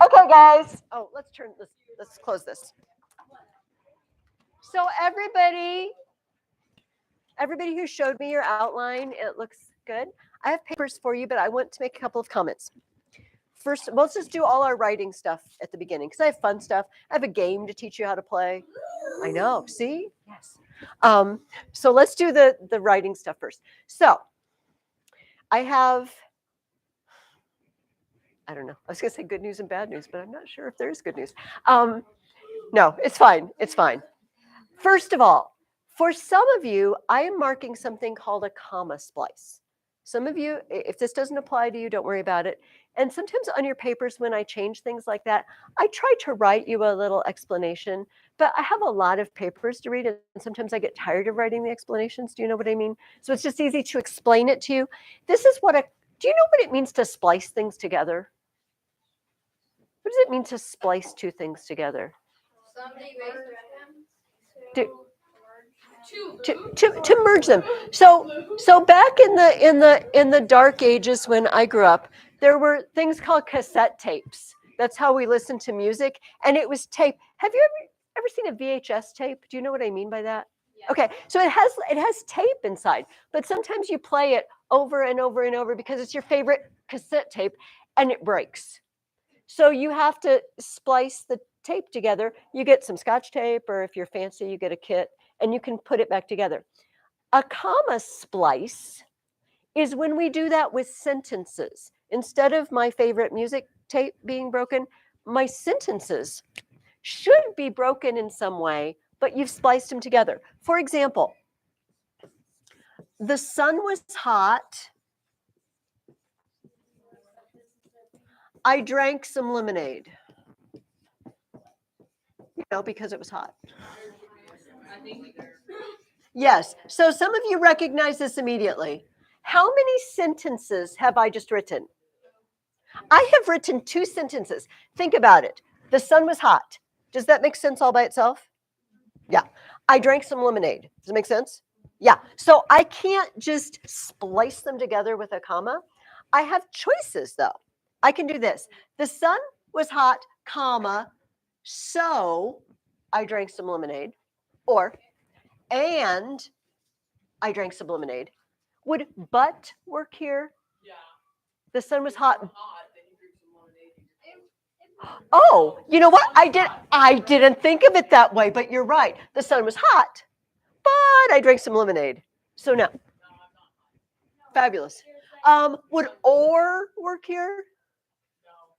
Okay, guys. Oh, let's turn this. Let's close this. So everybody who showed me your outline, it looks good. I have papers for you, but I want to make a couple of comments. First, let's just do all our writing stuff at the beginning because I have fun stuff. I have a game to teach you how to play. I know. See? Yes. So let's do the writing stuff first. So I have, I don't know. I was going to say good news and bad news, but I'm not sure if there is good news. No, it's fine. It's fine. First of all, for some of you, I am marking something called a comma splice. Some of you, if this doesn't apply to you, don't worry about it. And sometimes on your papers, when I change things like that, I try to write you a little explanation, but I have a lot of papers to read, and sometimes I get tired of writing the explanations. Do you know what I mean? So it's just easy to explain it to you. This is what do you know what it means to splice things together? What does it mean to splice two things together? Somebody raised their hand. To merge them. So back in the dark ages when I grew up, there were things called cassette tapes. That's how we listened to music, and it was tape. Have you ever seen a VHS tape? Do you know what I mean by that? Yeah. Okay, so it has tape inside, but sometimes you play it over and over and over because it's your favorite cassette tape, and it breaks. So you have to splice the tape together. You get some Scotch tape, or if you're fancy, you get a kit, and you can put it back together. A comma splice is when we do that with sentences. Instead of my favorite music tape being broken, my sentences should be broken in some way, but you've spliced them together. For example, the sun was hot. I drank some lemonade. Because it was hot. Yes. So some of you recognize this immediately. How many sentences have I just written? I have written 2 sentences. Think about it. The sun was hot. Does that make sense all by itself? Yeah. I drank some lemonade. Does it make sense? Yeah. So I can't just splice them together with a comma. I have choices though. I can do this. The sun was hot, comma, so I drank some lemonade. Or, and I drank some lemonade. Would but work here? Yeah. The sun was hot. Oh, you know what? I didn't think of it that way, but you're right. The sun was hot, but I drank some lemonade. So no. Fabulous. Would or work here?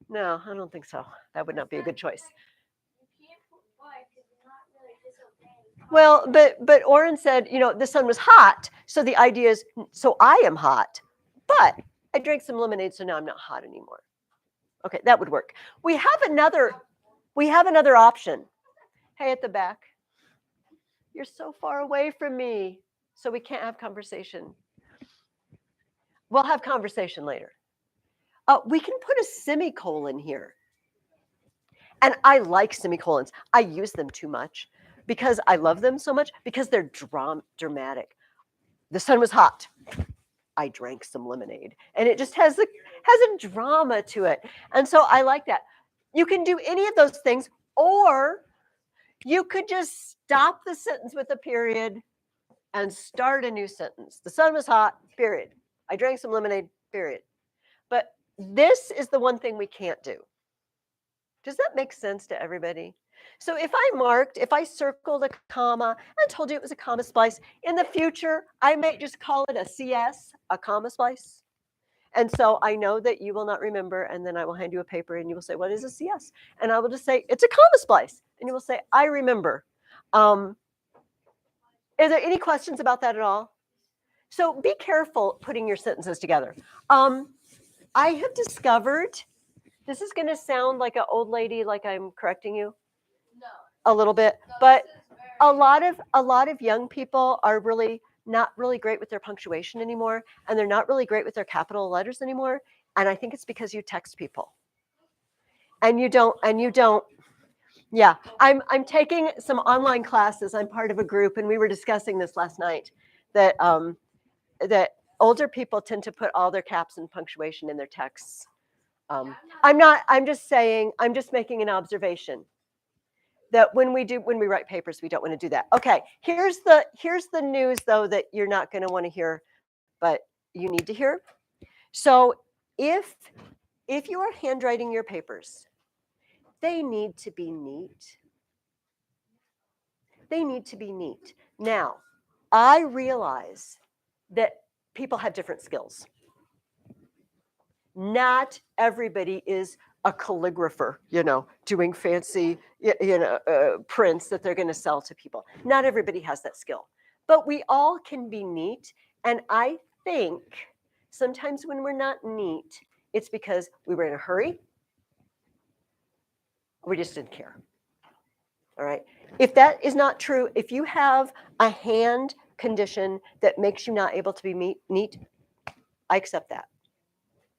No, I don't think so. That would not be a good choice. Well, but Oren said, the sun was hot, so the idea is, so I am hot, but I drank some lemonade, so now I'm not hot anymore. Okay, that would work. We have another option. Hey, at the back. You're so far away from me, so we can't have conversation. We'll have conversation later. We can put a semicolon here. And I like semicolons. I use them too much because I love them so much because they're dramatic. The sun was hot. I drank some lemonade. And it just has a drama to it. And so I like that. You can do any of those things, or you could just stop the sentence with a period and start a new sentence. The sun was hot, period. I drank some lemonade, period. But this is the one thing we can't do. Does that make sense to everybody? So if I circled a comma and told you it was a comma splice, in the future, I may just call it a CS, a comma splice. And so I know that you will not remember, and then I will hand you a paper and you will say, what is a CS? And I will just say, it's a comma splice. And you will say, I remember. Are there any questions about that at all? So be careful putting your sentences together. I have discovered, this is going to sound like an old lady, like I'm correcting you. No. A little bit, but a lot of young people are not really great with their punctuation anymore, and they're not really great with their capital letters anymore. And I think it's because you text people, and you don't. Yeah, I'm taking some online classes. I'm part of a group, and we were discussing this last night, that older people tend to put all their caps and punctuation in their texts. I'm just saying, I'm just making an observation that when we write papers, we don't want to do that. Okay, here's the news though that you're not going to want to hear, but you need to hear. So if you are handwriting your papers, they need to be neat. They need to be neat. Now, I realize that people have different skills. Not everybody is a calligrapher, doing fancy, prints that they're going to sell to people. Not everybody has that skill, but we all can be neat. And I think sometimes when we're not neat, it's because we were in a hurry. We just didn't care. All right. If that is not true, if you have a hand condition that makes you not able to be neat, I accept that.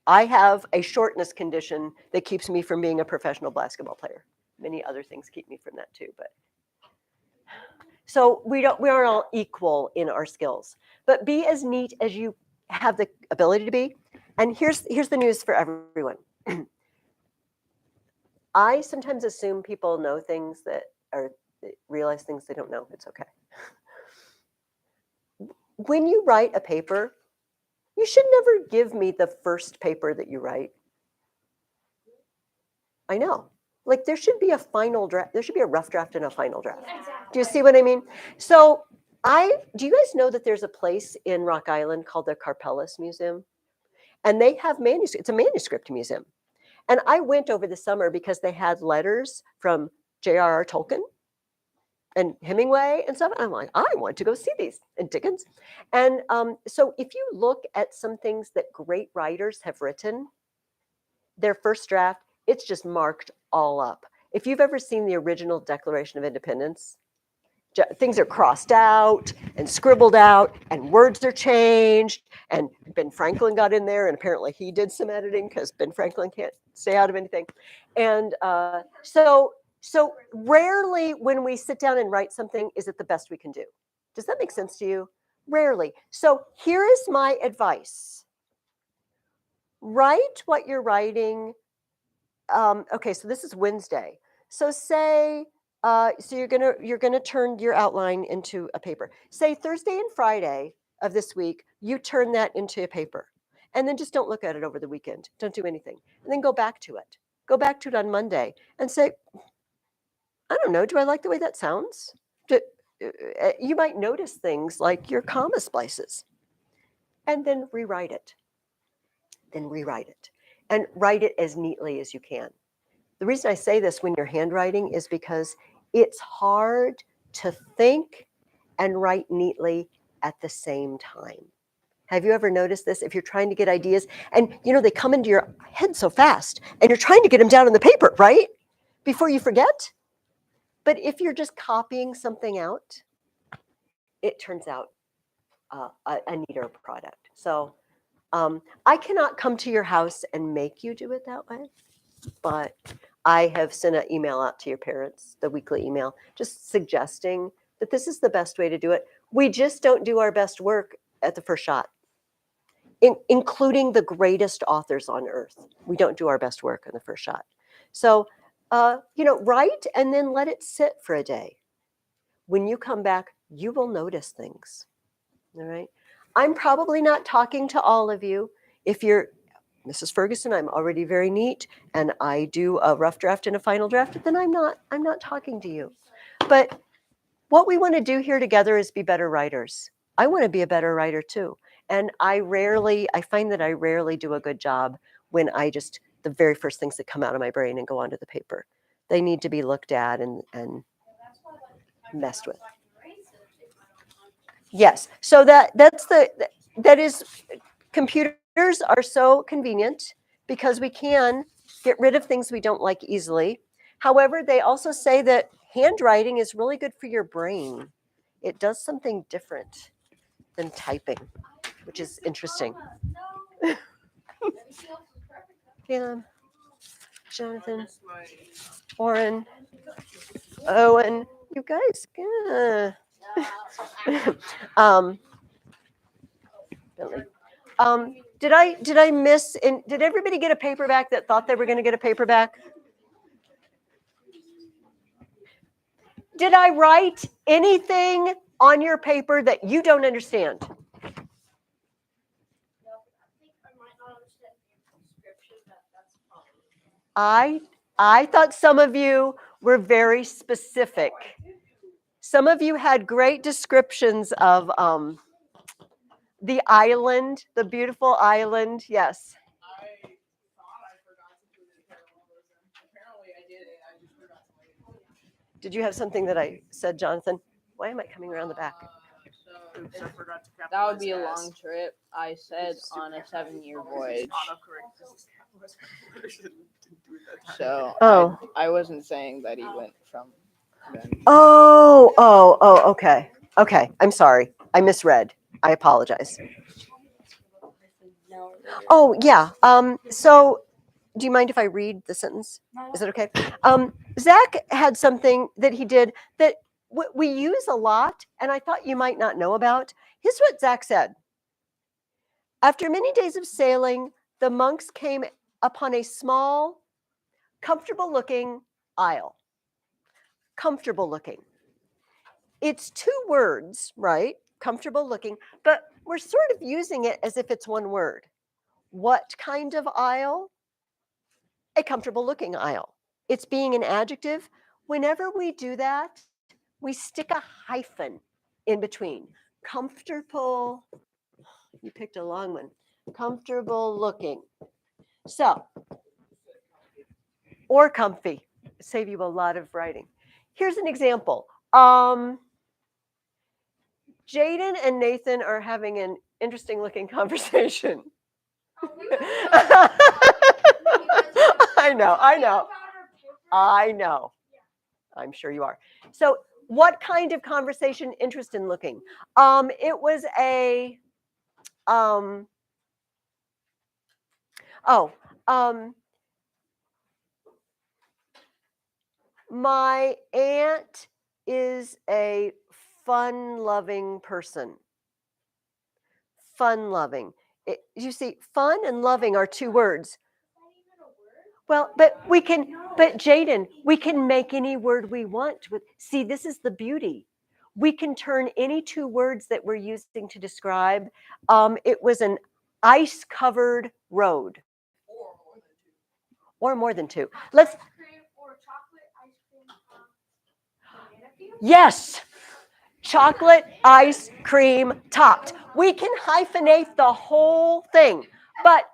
I have a shortness condition that keeps me from being a professional basketball player. Many other things keep me from that too, but so we aren't all equal in our skills. But be as neat as you have the ability to be. And here's the news for everyone. I sometimes assume people know things that realize things they don't know. It's okay. When you write a paper, you should never give me the first paper that you write. I know. Like there should be a final draft. There should be a rough draft and a final draft. Exactly. Do you see what I mean? So do you guys know that there's a place in Rock Island called the Carpellis Museum? And they have manuscript. It's a manuscript museum. And I went over the summer because they had letters from J.R.R. Tolkien and Hemingway and stuff. And I'm like, I want to go see these, and Dickens. And so if you look at some things that great writers have written, their first draft, it's just marked all up. If you've ever seen the original Declaration of Independence, things are crossed out and scribbled out and words are changed. And Ben Franklin got in there and apparently he did some editing because Ben Franklin can't stay out of anything. And so rarely when we sit down and write something is it the best we can do. Does that make sense to you? Rarely. So here is my advice. Write what you're writing. Okay, so this is Wednesday. So say, so you're gonna turn your outline into a paper. Say Thursday and Friday of this week, you turn that into a paper, and then just don't look at it over the weekend. Don't do anything, and then go back to it. Go back to it on Monday and say, I don't know, do I like the way that sounds? You might notice things like your comma splices, and then rewrite it. Then rewrite it, and write it as neatly as you can. The reason I say this when you're handwriting is because it's hard to think and write neatly at the same time. Have you ever noticed this? If you're trying to get ideas and they come into your head so fast and you're trying to get them down on the paper, right? Before you forget. But if you're just copying something out, it turns out a neater product. So I cannot come to your house and make you do it that way, but I have sent an email out to your parents, the weekly email, just suggesting that this is the best way to do it. We just don't do our best work at the first shot, including the greatest authors on earth. We don't do our best work on the first shot. So, write and then let it sit for a day. When you come back, you will notice things. All right. I'm probably not talking to all of you. If you're Mrs. Ferguson, I'm already very neat, and I do a rough draft and a final draft, then I'm not talking to you. But what we want to do here together is be better writers. I want to be a better writer too. And I find that I rarely do a good job when the very first things that come out of my brain and go onto the paper. They need to be looked at and messed with. Yes. So that is computers are so convenient because we can get rid of things we don't like easily. However, they also say that handwriting is really good for your brain. It does something different than typing, which is interesting. Yeah. Jonathan, Warren, Owen, you guys. Billy. Did I miss? Did everybody get a paperback that thought they were going to get a paperback? Did I write anything on your paper that you don't understand? I thought some of you were very specific. Some of you had great descriptions of the island, the beautiful island. Yes. I thought I forgot to put in parallels, and apparently I did it. I just forgot to label it. Did you have something that I said, Jonathan? Why am I coming around the back? Oops, I forgot to That would be a capitalize long trip. I said on a 7-year voyage. Autocorrect. This is capitalized. Didn't do it that time. So Oh. I wasn't saying that he went from then. Oh, okay. Okay, I'm sorry. I misread. I apologize. Oh, yeah. So do you mind if I read the sentence? Is that okay? Zach had something that he did that we use a lot, and I thought you might not know about. Here's what Zach said. After many days of sailing, the monks came upon a small, comfortable-looking isle. Comfortable looking. It's 2 words, right? Comfortable looking, but we're sort of using it as if it's 1 word. What kind of isle? A comfortable looking isle. It's being an adjective. Whenever we do that, we stick a hyphen in between. Comfortable, you picked a long one. Comfortable looking. So, or comfy. Save you a lot of writing. Here's an example. Jaden and Nathan are having an interesting looking conversation. I know. I'm sure you are. So, what kind of conversation? Interesting looking. It was a. My aunt is a fun-loving person. Fun-loving. You see, fun and loving are 2 words. Well, but Jaden, we can make any word we want with. See, this is the beauty. We can turn any 2 words that we're using to describe. It was an ice-covered road. Or more than 2. Let's. Yes. Chocolate ice cream topped. We can hyphenate the whole thing. But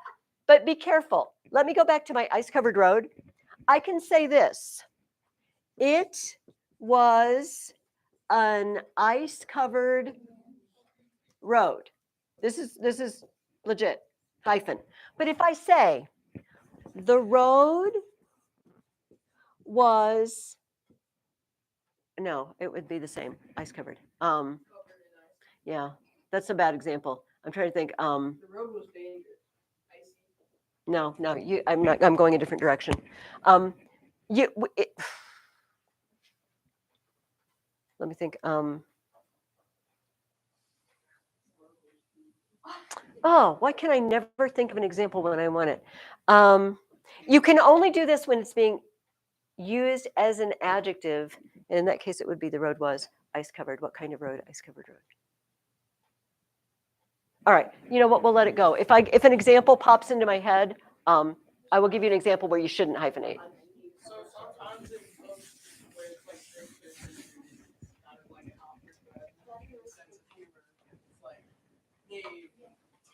be careful. Let me go back to my ice-covered road. I can say this. It was an ice-covered road. This is legit. Hyphen. But if I say the road was, no, it would be the same. Ice-covered. Yeah, that's a bad example. I'm trying to think. The road was dangerous. No, I'm going a different direction. Let me think. Why can I never think of an example when I want it? You can only do this when it's being used as an adjective. And in that case, it would be the road was ice-covered. What kind of road? Ice-covered road. All right, you know what? We'll let it go. If an example pops into my head, I will give you an example where you shouldn't hyphenate. So sometimes in books where it's like there's kind of like an author's sense of humor, it's like they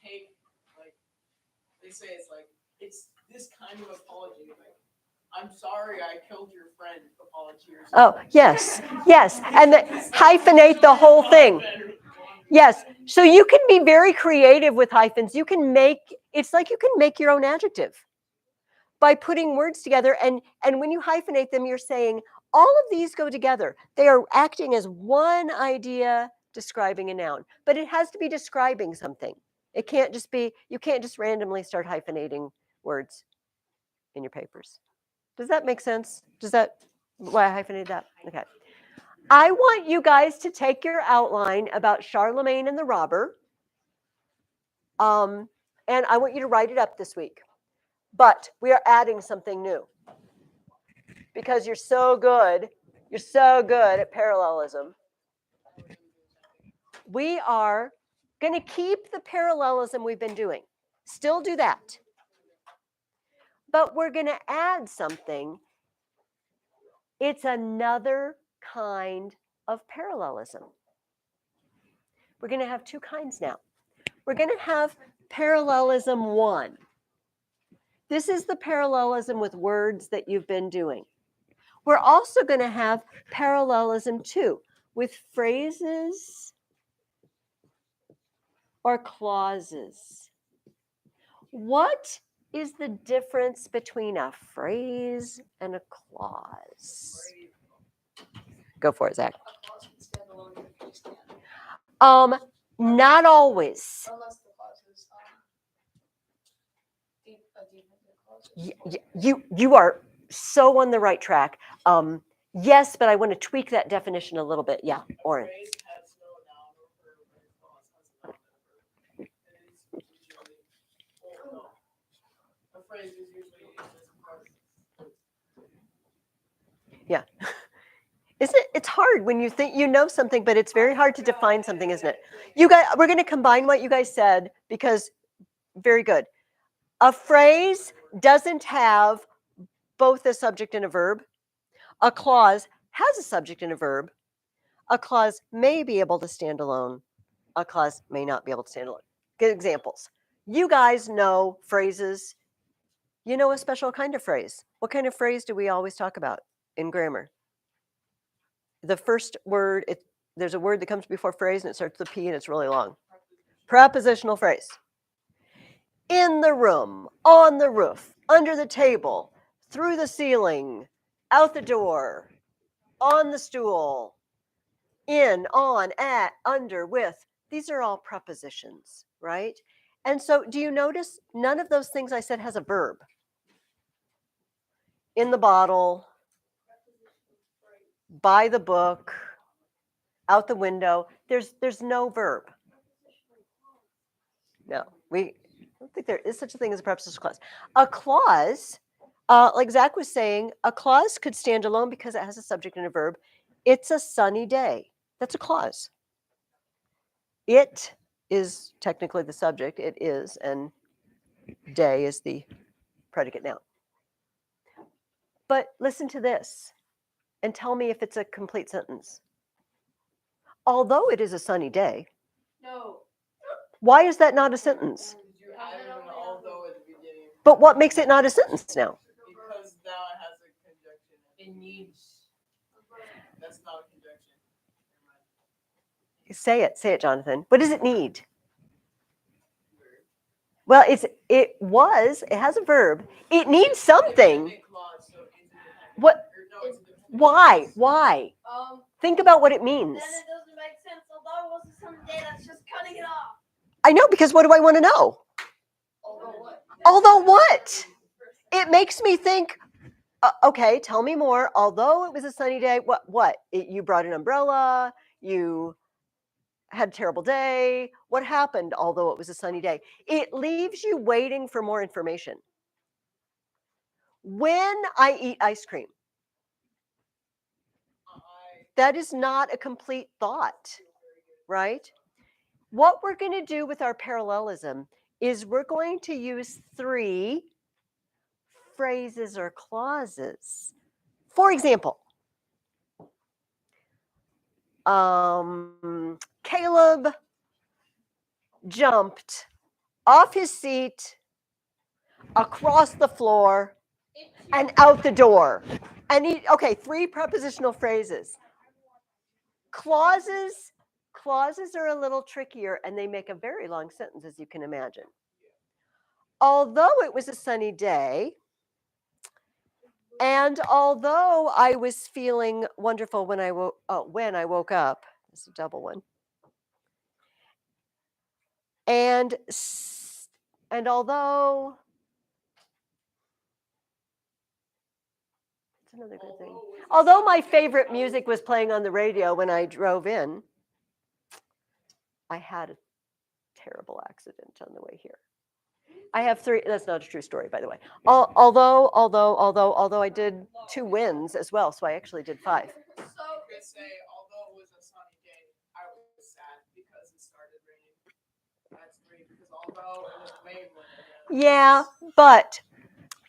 take like they say it's this kind of apology, like I'm sorry I killed your friend apology or something. Oh, yes, and hyphenate the whole thing. Yes, so you can be very creative with hyphens. You can it's like you can make your own adjective by putting words together. And when you hyphenate them, you're saying all of these go together. They are acting as one idea describing a noun, but it has to be describing something. It can't just be, you can't just randomly start hyphenating words in your papers. Does that make sense? Why I hyphenated that? Okay. I want you guys to take your outline about Charlemagne and the robber. And I want you to write it up this week. But we are adding something new. Because you're so good at parallelism. We are going to keep the parallelism we've been doing. Still do that. But we're going to add something. It's another kind of parallelism. We're going to have two kinds now. We're going to have parallelism 1. This is the parallelism with words that you've been doing. We're also going to have parallelism 2 with phrases or clauses. What is the difference between a phrase and a clause? Go for it, Zach. A clause can stand alone if you stand. Not always. Unless the clause is a definitive clause. You are so on the right track. Yes, but I want to tweak that definition a little bit. Yeah, Oren. Phrase has no noun or verb, but a clause has a noun and a verb. It is usually, well, no. A phrase is usually just part of it. Yeah. Isn't it? It's hard when you think you know something, but it's very hard to define something, isn't it? You guys, we're going to combine what you guys said because very good. A phrase doesn't have both a subject and a verb. A clause has a subject and a verb. A clause may be able to stand alone. A clause may not be able to stand alone. Good examples. You guys know phrases. You know a special kind of phrase. What kind of phrase do we always talk about in grammar? The first word, there's a word that comes before phrase and it starts with a P and it's really long. Prepositional phrase. In the room, on the roof, under the table, through the ceiling, out the door, on the stool, in, on, at, under, with. These are all prepositions, right? And so do you notice none of those things I said has a verb? In the bottle, by the book, out the window. There's no verb. No, I don't think there is such a thing as a prepositional clause. A clause, like Zach was saying, a clause could stand alone because it has a subject and a verb. It's a sunny day. That's a clause. It is technically the subject. It is, and day is the predicate noun. But listen to this and tell me if it's a complete sentence. Although it is a sunny day. No. Why is that not a sentence? You added an although at the beginning. But what makes it not a sentence now? Because now it has a conjunction. It needs. That's not a conjunction. Say it, Jonathan. What does it need? Well, it has a verb. It needs something. What? Why? Think about what it means. Then it doesn't make sense. Although it was a sunny day, that's just cutting it off. I know, because what do I want to know? Although what? It makes me think, okay, tell me more. Although it was a sunny day, what? You brought an umbrella, you had a terrible day. What happened although it was a sunny day? It leaves you waiting for more information. When I eat ice cream, that is not a complete thought, right? What we're going to do with our parallelism is we're going to use 3 phrases or clauses. For example, Caleb jumped off his seat, across the floor, and out the door. And 3 prepositional phrases. Clauses are a little trickier and they make a very long sentence, as you can imagine. Although it was a sunny day, and although I was feeling wonderful when I woke up, it's a double one. And although it's another good thing. Although my favorite music was playing on the radio when I drove in, I had a terrible accident on the way here. I have 3. That's not a true story, by the way. Although I did 2 wins as well, so I actually did 5. I was gonna say, although it was a sunny day, I was sad because it started raining. That's 3 because although it was May when it Yeah, but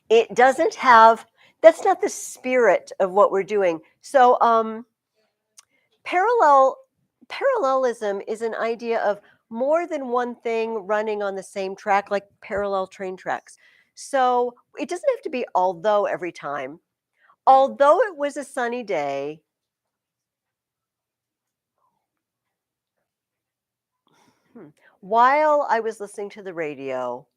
it doesn't have. That's not the spirit of what we're doing. So, parallelism is an idea of more than one thing running on the same track, like parallel train tracks. So it doesn't have to be although every time. Although it was a sunny day, while I was listening to the radio,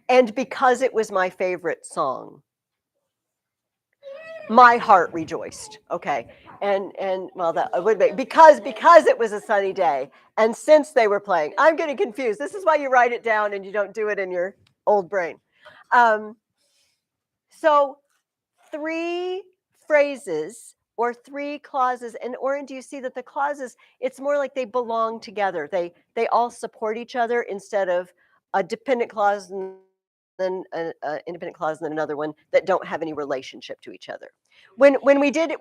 and because it was my favorite song, my heart rejoiced. Okay. And well, that would be because it was a sunny day, and since they were playing, I'm getting confused. This is why you write it down and you don't do it in your old brain. So 3 phrases or 3 clauses, and Oren, do you see that the clauses? It's more like they belong together. They all support each other instead of a dependent clause and then an independent clause and then another one that don't have any relationship to each other. When we did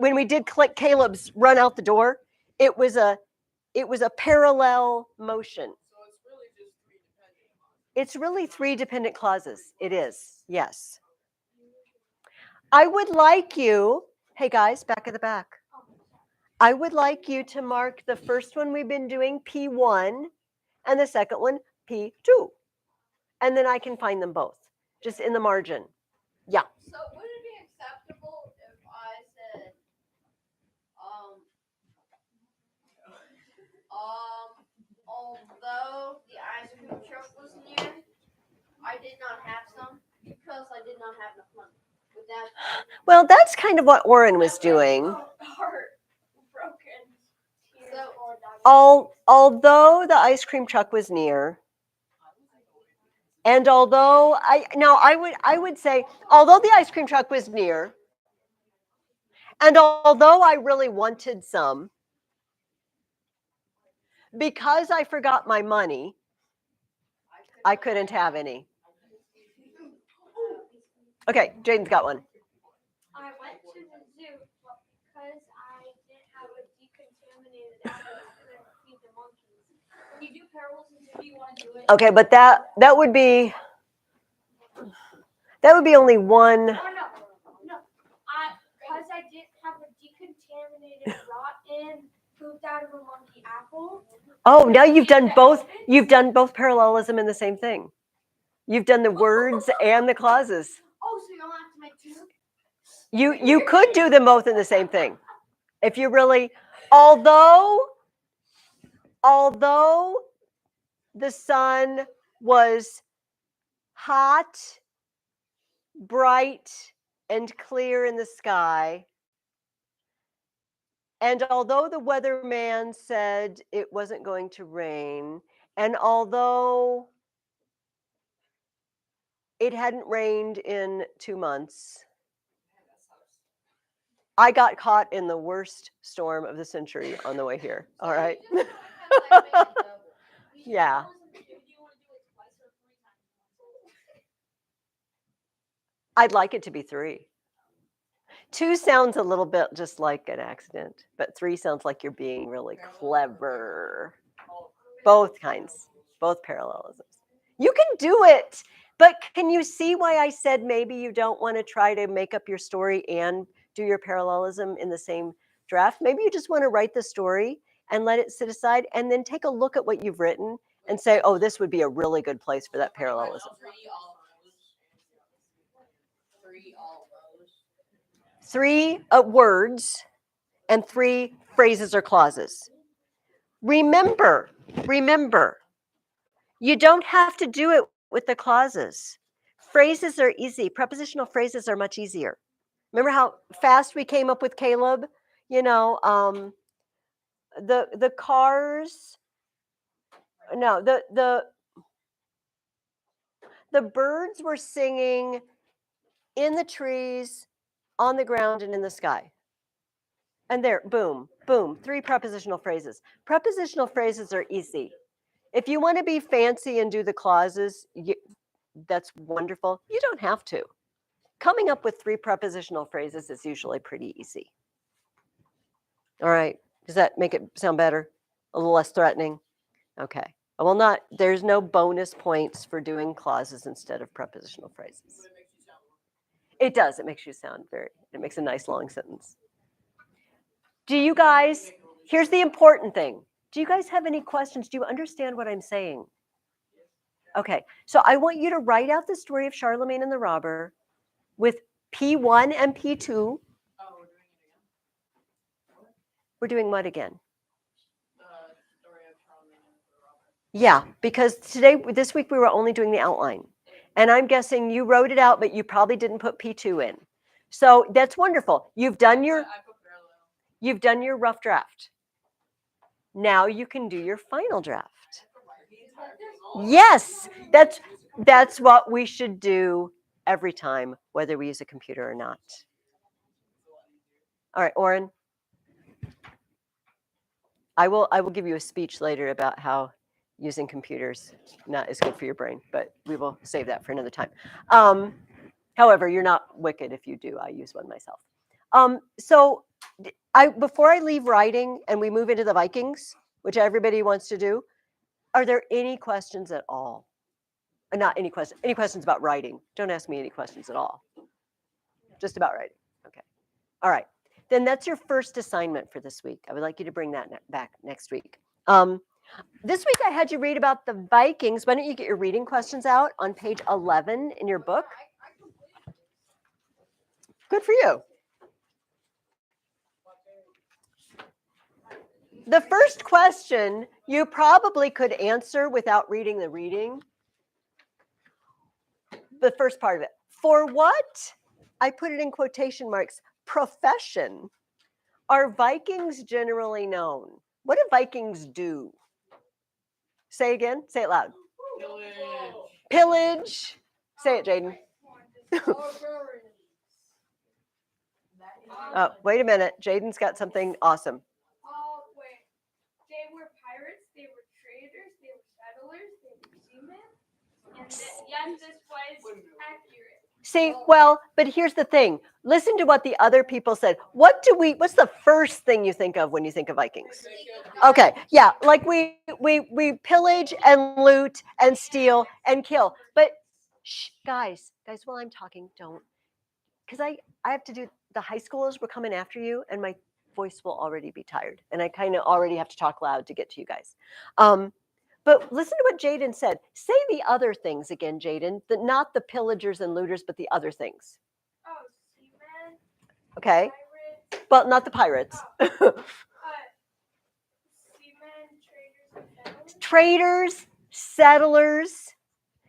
Caleb's run out the door, it was a parallel motion. So it's really just 3 dependent clauses. It's really 3 dependent clauses. It is, yes. I would like you, hey guys, back of the back. I would like you to mark the first one we've been doing P1 and the second one P2. And then I can find them both just in the margin. Yeah. So would it be acceptable if I said, although the ice cream truck was near, I did not have some because I did not have enough money. Would that Well, that's kind of what Oren was doing. heart broken? So, Although the ice cream truck was near, and although I would say, although the ice cream truck was near, and although I really wanted some, because I forgot my money, I couldn't have any. Okay, Jaden's got one. I went to the zoo, but because I didn't have a decontaminated apple, I couldn't feed the monkeys. When you do parallelism, do you want to do it? Okay, but that would be only one. No. Because I didn't have a decontaminated, rotten, pooped out of a monkey apple. Oh, now you've done both. You've done both parallelism in the same thing. You've done the words and the clauses. oh, so you don't have to make 2? You could do them both in the same thing. If you really, although the sun was hot, bright, and clear in the sky, and although the weatherman said it wasn't going to rain, and although it hadn't rained in 2 months, I got caught in the worst storm of the century on the way here. All right. Yeah. I'd like it to be 3. 2 sounds a little bit just like an accident, but 3 sounds like you're being really clever. Both kinds, both parallelisms. You can do it, but can you see why I said maybe you don't want to try to make up your story and do your parallelism in the same draft? Maybe you just want to write the story and let it sit aside and then take a look at what you've written and say, oh, this would be a really good place for that parallelism. 3 words and 3 phrases or clauses. Remember, you don't have to do it with the clauses. Phrases are easy. Prepositional phrases are much easier. Remember how fast we came up with Caleb? You know, the cars. No, the birds were singing in the trees, on the ground, and in the sky. And there, boom, boom, 3 prepositional phrases. Prepositional phrases are easy. If you want to be fancy and do the clauses, that's wonderful. You don't have to. Coming up with 3 prepositional phrases is usually pretty easy. All right. Does that make it sound better? A little less threatening? Okay. Well, there's no bonus points for doing clauses instead of prepositional phrases. It does. It makes you sound it makes a nice long sentence. Do you guys, here's the important thing. Do you guys have any questions? Do you understand what I'm saying? Okay. So I want you to write out the story of Charlemagne and the robber with P1 and P2. We're doing what again? Yeah, because this week we were only doing the outline. And I'm guessing you wrote it out, but you probably didn't put P2 in. So that's wonderful. You've done your rough draft. Now you can do your final draft. Yes, that's what we should do every time, whether we use a computer or not. All right, Oren. I will give you a speech later about how using computers not is good for your brain, but we will save that for another time. However, you're not wicked if you do. I use one myself. So before I leave writing and we move into the Vikings, which everybody wants to do, are there any questions at all? Not any questions. Any questions about writing? Don't ask me any questions at all. Just about writing. Okay. All right. Then that's your first assignment for this week. I would like you to bring that back next week. This week I had you read about the Vikings. Why don't you get your reading questions out on page 11 in your book? Good for you. The first question you probably could answer without reading the reading. The first part of it. For what, I put it in quotation marks, profession are Vikings generally known? What do Vikings do? Say again. Say it loud. Pillage. Say it, Jaden. Oh, wait a minute. Jaden's got something awesome. Oh, wait. They were pirates, they were traders, they were settlers, they were seamen. And yes, this was accurate. See, well, but here's the thing. Listen to what the other people said. What's the first thing you think of when you think of Vikings? Okay, yeah, like we pillage and loot and steal and kill. But shh, guys, while I'm talking, don't. Because I have to do, the high schoolers were coming after you and my voice will already be tired. And I kind of already have to talk loud to get to you guys. But listen to what Jaden said. Say the other things again, Jaden. Not the pillagers and looters, but the other things. Oh, seamen. Okay. Pirates. Well, not the pirates. Seamen, traders, Traders, settlers,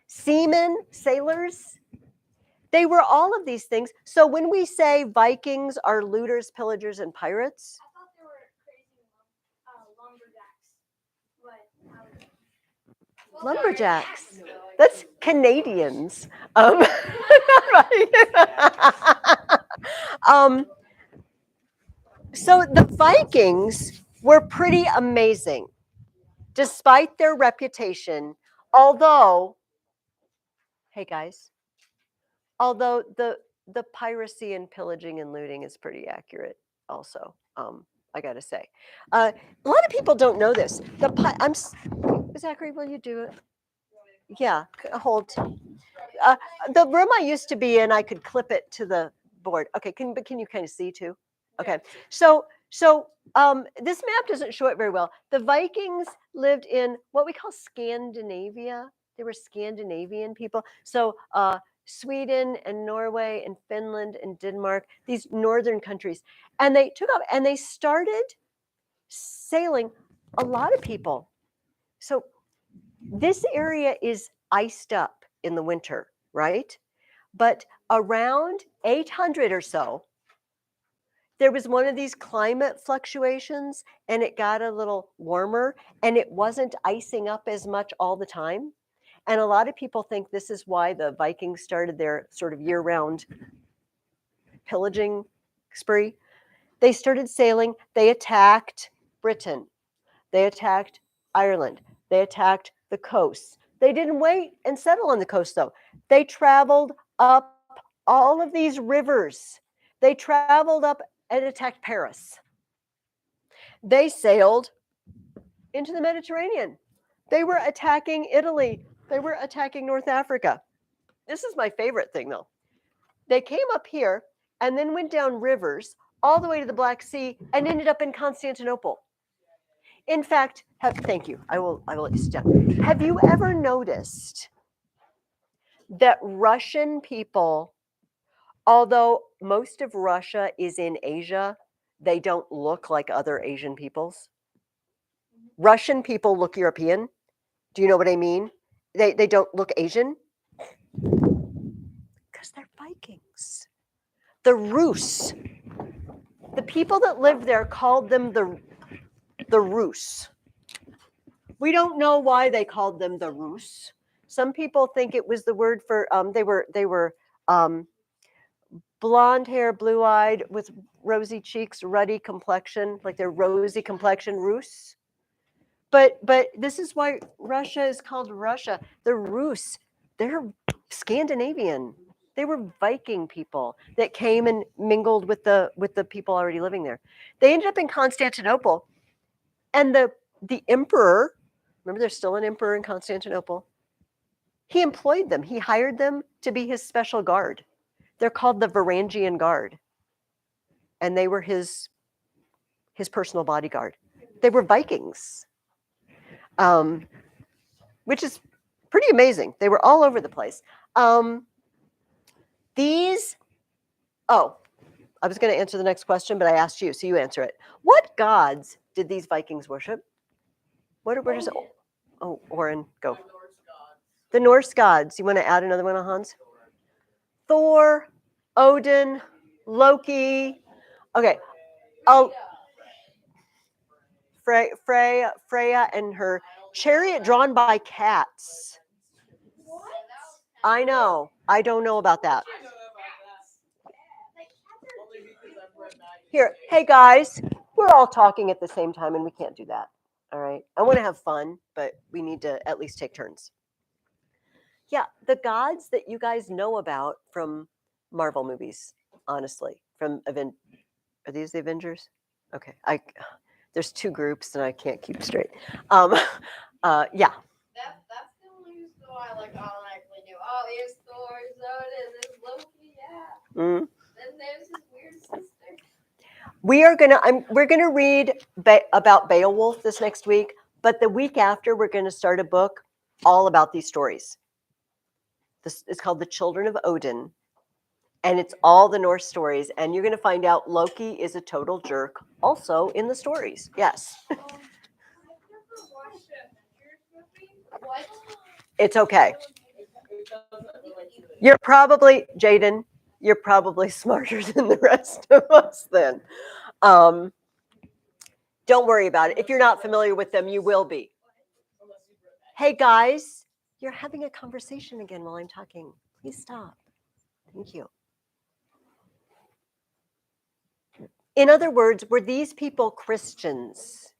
seamen, sailors. They were all of these things. So when we say Vikings are looters, pillagers, and pirates. I thought they were crazy lumberjacks. But Lumberjacks. That's Canadians. So the Vikings were pretty amazing, despite their reputation. Although the piracy and pillaging and looting is pretty accurate, also. I got to say, a lot of people don't know this. Zachary, will you do it? Yeah, hold. The room I used to be in, I could clip it to the board. Okay, can you kind of see too? Okay, so this map doesn't show it very well. The Vikings lived in what we call Scandinavia. They were Scandinavian people. So Sweden and Norway and Finland and Denmark, these northern countries, and they took off and they started sailing. A lot of people. So this area is iced up in the winter, right? But around 800 or so, there was one of these climate fluctuations and it got a little warmer and it wasn't icing up as much all the time. And a lot of people think this is why the Vikings started their sort of year-round pillaging spree. They started sailing. They attacked Britain. They attacked Ireland. They attacked the coasts. They didn't wait and settle on the coast, though. They traveled up all of these rivers. They traveled up and attacked Paris. They sailed into the Mediterranean. They were attacking Italy. They were attacking North Africa. This is my favorite thing, though. They came up here and then went down rivers all the way to the Black Sea and ended up in Constantinople. In fact, thank you. I will let you sit down. Have you ever noticed that Russian people, although most of Russia is in Asia, they don't look like other Asian peoples? Russian people look European. Do you know what I mean? They don't look Asian because they're Vikings. The Rus, the people that lived there called them the Rus. We don't know why they called them the Rus. Some people think it was the word for they were blonde hair, blue eyed, with rosy cheeks, ruddy complexion, like they're rosy complexion Rus. But this is why Russia is called Russia. The Rus, they're Scandinavian. They were Viking people that came and mingled with the people already living there. They ended up in Constantinople, and the emperor, remember there's still an emperor in Constantinople, he employed them. He hired them to be his special guard. They're called the Varangian Guard, and they were his personal bodyguard. They were Vikings, which is pretty amazing. They were all over the place. I was going to answer the next question, but I asked you, so you answer it. What gods did these Vikings worship? Oren, go. The Norse gods. You want to add another one, Hans? Thor, Odin, Loki. Okay. Oh, Freya and her chariot drawn by cats. I know. I don't know about that. Here, hey guys, we're all talking at the same time and we can't do that. All right. I want to have fun, but we need to at least take turns. Yeah, the gods that you guys know about from Marvel movies, honestly, are these the Avengers? Okay, there's two groups and I can't keep straight. Yeah. That's the only story I automatically knew. Oh, here's Thor, Odin, there's Loki, yeah. Mm. Then there's his weird sister. We're gonna read about Beowulf this next week, but the week after we're gonna start a book all about these stories. This is called The Children of Odin, and it's all the Norse stories. And you're gonna find out Loki is a total jerk, also in the stories. Yes. I've never watched the Avengers movie. What? It's okay. You're probably, Jaden, you're probably smarter than the rest of us then. Don't worry about it. If you're not familiar with them, you will be. Hey guys, you're having a conversation again while I'm talking. Please stop. Thank you. In other words, were these people Christians?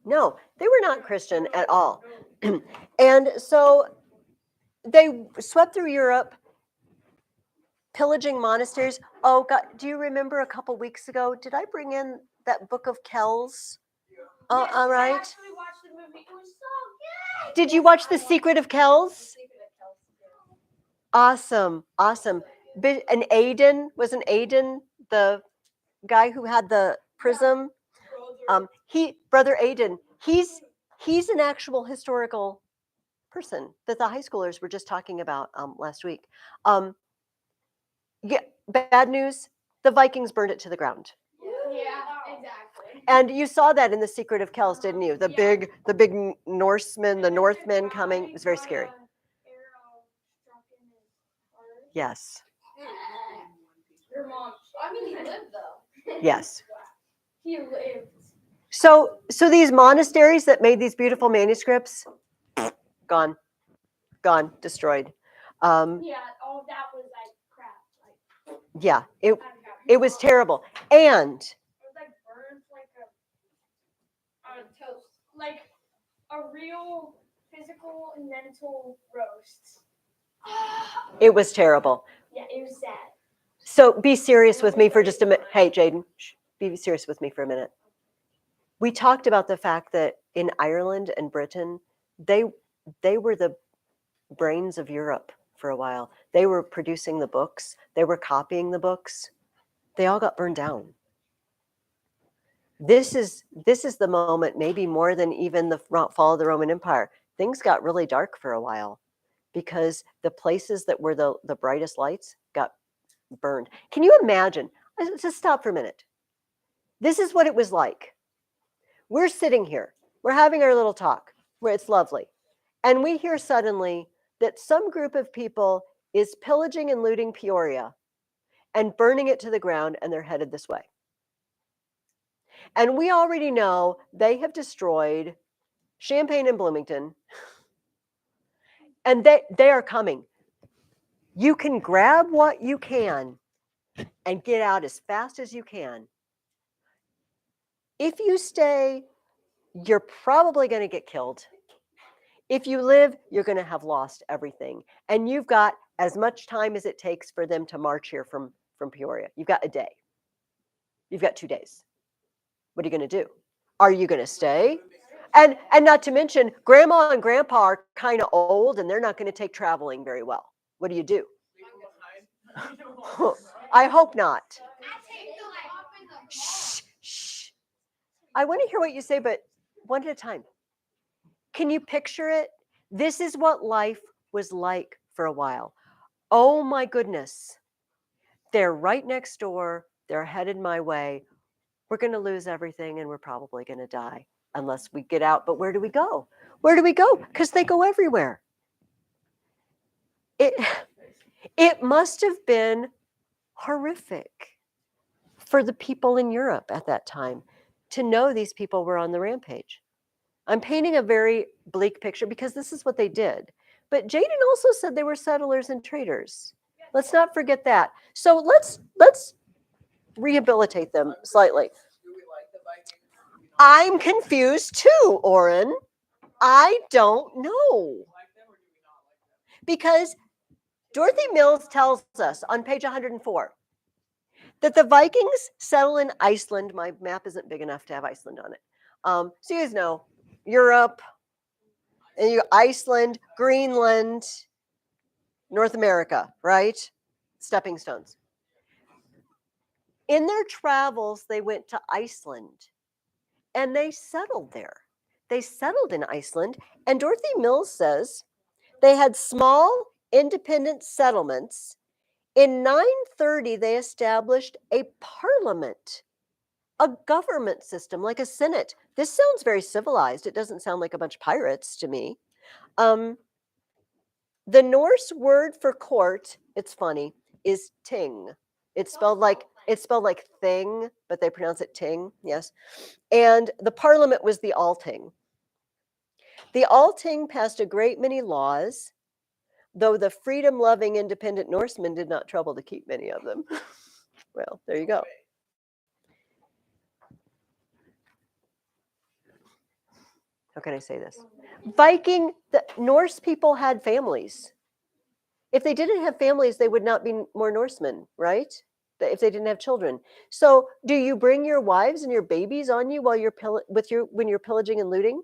No, they were not Christian at all. And so they swept through Europe, pillaging monasteries. Oh God, do you remember a couple weeks ago? Did I bring in that book of Kells? Yes, All I right. actually watched the movie. It was so good. Did you watch The Secret of Kells? Awesome. And Aiden, wasn't Aiden the guy who had the prism? Brother Aiden, he's an actual historical person that the high schoolers were just talking about last week. Yeah, bad news, the Vikings burned it to the ground. Yeah, exactly. And you saw that in The Secret of Kells, didn't you? The big Norsemen, the Northmen coming. It was very scary. Yes. Your mom. I mean, he lived though. Yes. He lived. So these monasteries that made these beautiful manuscripts, gone, destroyed. Yeah, all that was like crap. Yeah, it was terrible. And It was like burned like a toast. Like a real physical and mental roast. It was terrible. Yeah, it was sad. So be serious with me for just a minute. Hey, Jaden, be serious with me for a minute. We talked about the fact that in Ireland and Britain, they were the brains of Europe for a while. They were producing the books. They were copying the books. They all got burned down. This is the moment, maybe more than even the fall of the Roman Empire. Things got really dark for a while because the places that were the brightest lights got burned. Can you imagine? Let's just stop for a minute. This is what it was like. We're sitting here. We're having our little talk where it's lovely. And we hear suddenly that some group of people is pillaging and looting Peoria and burning it to the ground, and they're headed this way. And we already know they have destroyed Champaign and Bloomington, and they are coming. You can grab what you can and get out as fast as you can. If you stay, you're probably going to get killed. If you live, you're going to have lost everything. And you've got as much time as it takes for them to march here from Peoria. You've got a day. You've got 2 days. What are you going to do? Are you going to stay? And not to mention, grandma and grandpa are kind of old and they're not going to take traveling very well. What do you do? I hope not. Shh, shh. I want to hear what you say, but one at a time. Can you picture it? This is what life was like for a while. Oh my goodness. They're right next door. They're headed my way. We're going to lose everything and we're probably going to die unless we get out. But where do we go? Where do we go? Because they go everywhere. It must have been horrific for the people in Europe at that time to know these people were on the rampage. I'm painting a very bleak picture because this is what they did. But Jaden also said they were settlers and traders. Let's not forget that. So let's rehabilitate them slightly. I'm confused too, Oren. I don't know. Because Dorothy Mills tells us on page 104 that the Vikings settle in Iceland. My map isn't big enough to have Iceland on it. So you guys know Europe, and you Iceland, Greenland, North America, right? Stepping stones. In their travels, they went to Iceland and they settled there. They settled in Iceland, and Dorothy Mills says they had small independent settlements. In 930, they established a parliament, a government system, like a senate. This sounds very civilized. It doesn't sound like a bunch of pirates to me. The Norse word for court, it's funny, is ting. It's spelled like thing, but they pronounce it ting, yes. And the parliament was the Althing. The Althing passed a great many laws, though the freedom-loving independent Norsemen did not trouble to keep many of them. Well, there you go. How can I say this? The Norse people had families. If they didn't have families, they would not be more Norsemen, right? If they didn't have children. So, do you bring your wives and your babies on you while you're when you're pillaging and looting?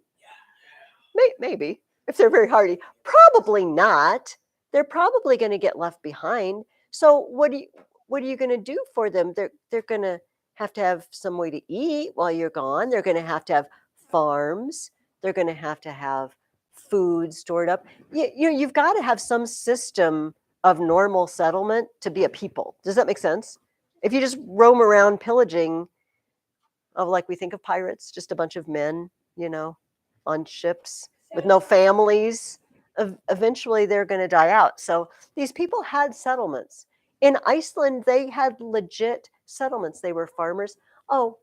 Maybe, if they're very hardy. Probably not. They're probably going to get left behind. So, what are you going to do for them? They're going to have some way to eat while you're gone. They're going to have farms. They're going to have food stored up. You've got to have some system of normal settlement to be a people. Does that make sense? If you just roam around pillaging, like we think of pirates, just a bunch of men, on ships with no families, eventually they're going to die out. So these people had settlements. In Iceland, they had legit settlements. They were farmers. Oh,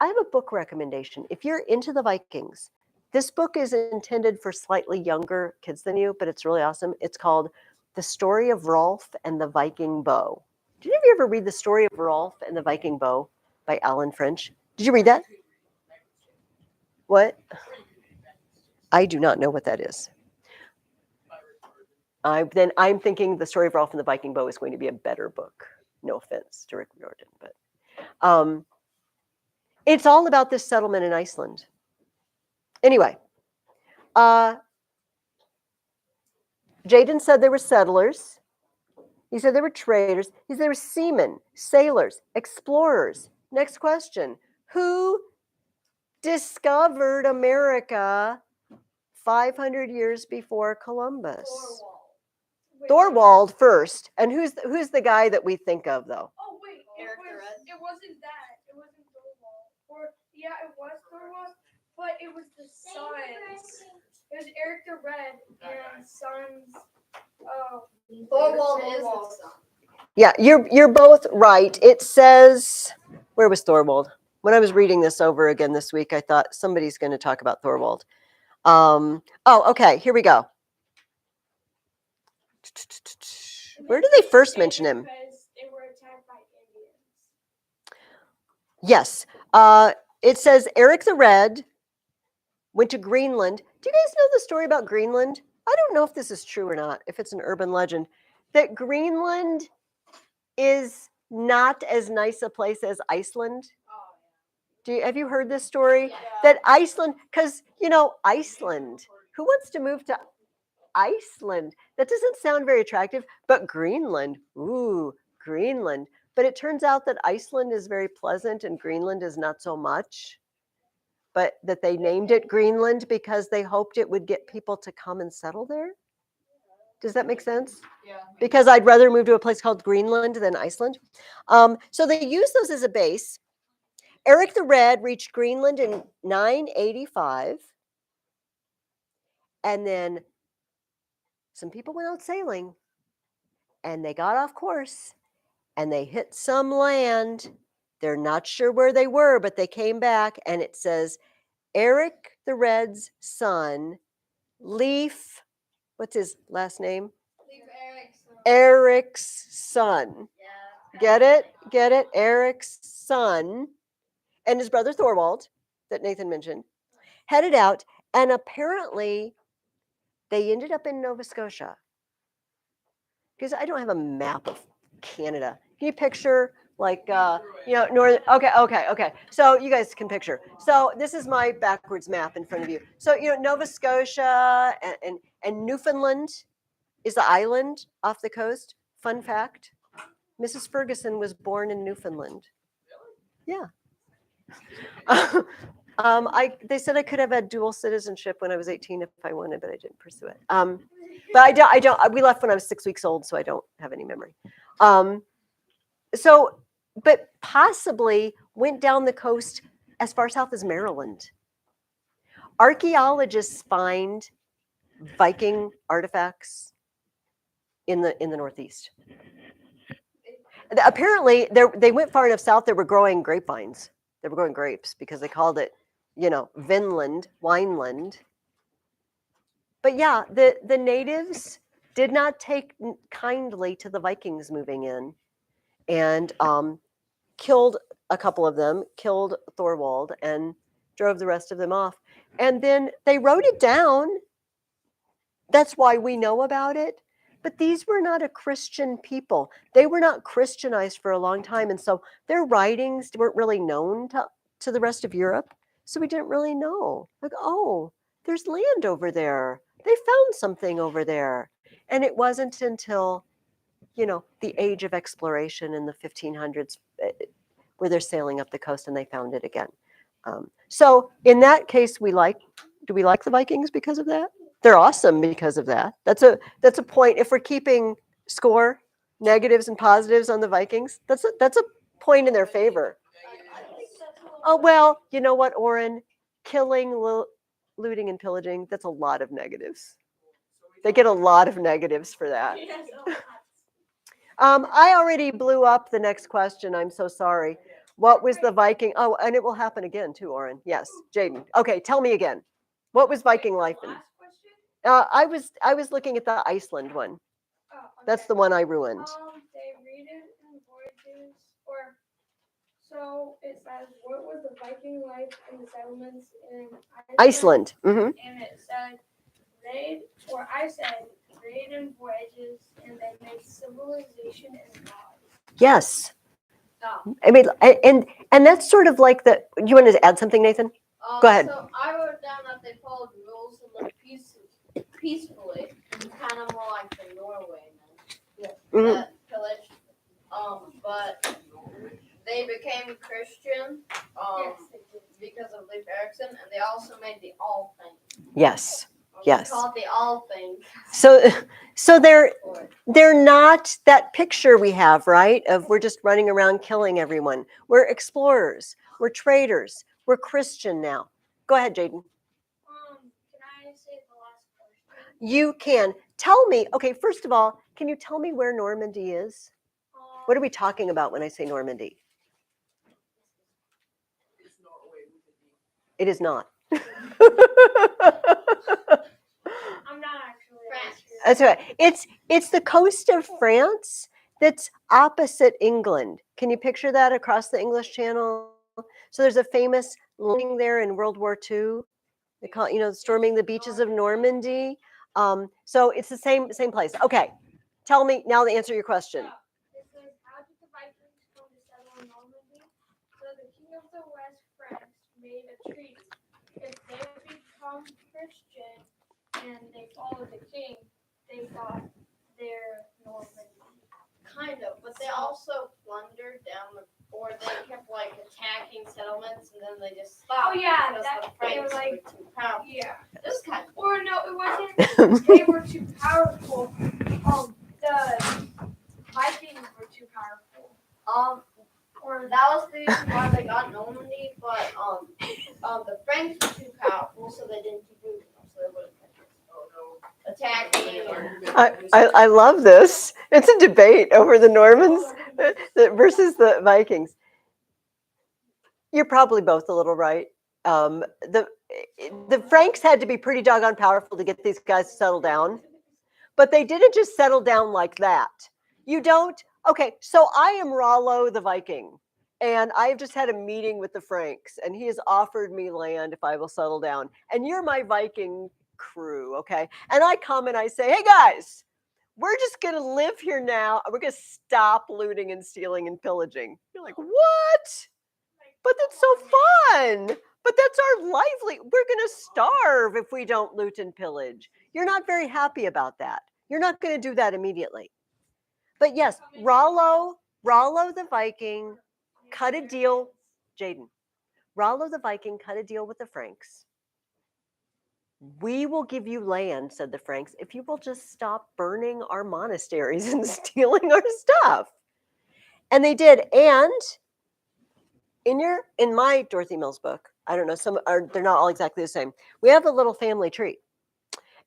I have a book recommendation. If you're into the Vikings, this book is intended for slightly younger kids than you, but it's really awesome. It's called The Story of Rolf and the Viking Bow. Did you ever read The Story of Rolf and the Viking Bow by Alan French? Did you read that? What? I do not know what that is. by Rick Jordan. I'm thinking the story of Rolf and the Viking Bow is going to be a better book. No offense to Rick Riordan, but it's all about this settlement in Iceland. Anyway, Jaden said there were settlers. He said there were traders. He said there were seamen, sailors, explorers. Next question. Who discovered America 500 years before Columbus? Wait, Thorwald first. And who's the guy that we think of, though? Oh wait, Eric the Red? it wasn't that. It wasn't Thorwald. Or yeah, it was Thorwald, but it was the sons. It was Eric the Red and sons. Thorwald is the son. Yeah, you're both right. It says, where was Thorwald? When I was reading this over again this week, I thought somebody's going to talk about Thorwald. Oh, okay, here we go. Where do they first mention him? Because they were attacked by Indians. Yes. It says Eric the Red went to Greenland. Do you guys know the story about Greenland? I don't know if this is true or not, if it's an urban legend, that Greenland is not as nice a place as Iceland. Have you heard this story? Yeah. That Iceland, because, Iceland, who wants to move to Iceland? That doesn't sound very attractive, but Greenland, ooh, Greenland. But it turns out that Iceland is very pleasant and Greenland is not so much. But that they named it Greenland because they hoped it would get people to come and settle there. Does that make sense? Yeah. Because I'd rather move to a place called Greenland than Iceland. So they use those as a base. Eric the Red reached Greenland in 985. And then some people went out sailing and they got off course and they hit some land. They're not sure where they were, but they came back and it says, Eric the Red's son, Leif, what's his last name? Leave Eric's. Eric's son. Yeah. Get it? Get it? Eric's son and his brother Thorwald, that Nathan mentioned, headed out. And apparently they ended up in Nova Scotia. Because I don't have a map of Canada. Can you picture northern? Okay. So you guys can picture. So this is my backwards map in front of you. So Nova Scotia and Newfoundland is the island off the coast. Fun fact: Mrs. Ferguson was born in Newfoundland. Yeah. They said I could have had dual citizenship when I was 18 if I wanted, but I didn't pursue it. But I don't. We left when I was 6 weeks old, so I don't have any memory. But possibly went down the coast as far south as Maryland. Archaeologists find Viking artifacts in the Northeast. Apparently, they went far enough south. They were growing grapevines. They were growing grapes because they called it, Vinland, Wineland. But yeah, the natives did not take kindly to the Vikings moving in, and killed a couple of them, killed Thorwald, and drove the rest of them off. And then they wrote it down. That's why we know about it. But these were not a Christian people. They were not Christianized for a long time. And so their writings weren't really known to the rest of Europe. So we didn't really know. Like, oh, there's land over there. They found something over there. And it wasn't until, the age of exploration in the 1500s where they're sailing up the coast and they found it again. So in that case, do we like the Vikings because of that? They're awesome because of that. That's a point. If we're keeping score, negatives and positives on the Vikings, that's a point in their favor. Oh, well, you know what, Oren? Killing, looting, and pillaging, that's a lot of negatives. They get a lot of negatives for that. I already blew up the next question. I'm so sorry. What was the Viking? Oh, and it will happen again too, Oren. Yes, Jaden. Okay, tell me again. What was Viking life in? I was looking at the Iceland one. Oh, okay. That's the one I ruined. They read it in voyages, or so So it says, what was the Viking life in the settlements in Iceland. And it said, I said, raid and voyages, and they made civilization and gods. Yes. Oh. I mean, and that's sort of like the. You want to add something, Nathan? Go ahead. So I wrote down that they followed rules and lived peacefully, kind of more like the Norway then. Mhm. That pillaged. But they became Christian. Yes, they did. Because of Leif Erikson, and they also made the all thing. Yes. Yes. Called the all thing. So they're not that picture we have, right? Of we're just running around killing everyone. We're explorers. We're traders. We're Christian now. Go ahead, Jaden. Can I say the last question? You can tell me. Okay, first of all, can you tell me where Normandy is? What are we talking about when I say Normandy? It's Norway with a D. It is not. I'm not actually. France. That's right. It's the coast of France that's opposite England. Can you picture that across the English Channel? So there's a famous landing there in World War II. They call it, storming the beaches of Normandy. So it's the same place. Okay, tell me now the answer to your question. It says, how did the Vikings come to settle in Normandy? So the king of the West Franks made a treaty. If they become Christian and they follow the king, they got their Normandy. Kind of, but they also plundered or they kept attacking settlements, and then they just stopped. Oh, yeah, because that- the they were, Franks were too powerful. Yeah. It was kind of. Or no, it wasn't. They were too powerful. The Vikings were too powerful. Or that was the reason why they got Normandy, but the Franks were too powerful, so they didn't keep moving them, so they would have kept attacking. I love this. It's a debate over the Normans versus the Vikings. You're probably both a little right. The Franks had to be pretty doggone powerful to get these guys to settle down, but they didn't just settle down like that. You don't. Okay, so I am Rollo the Viking, and I have just had a meeting with the Franks, and he has offered me land if I will settle down. And you're my Viking crew, okay? And I come and I say, hey guys, we're just gonna live here now. We're gonna stop looting and stealing and pillaging. You're like, what? But that's so fun. But that's our lively. We're gonna starve if we don't loot and pillage. You're not very happy about that. You're not gonna do that immediately. But yes, Rollo the Viking cut a deal. Jaden, Rollo the Viking cut a deal with the Franks. We will give you land, said the Franks, if you will just stop burning our monasteries and stealing our stuff. And they did. And in my Dorothy Mills book, I don't know, they're not all exactly the same. We have a little family tree.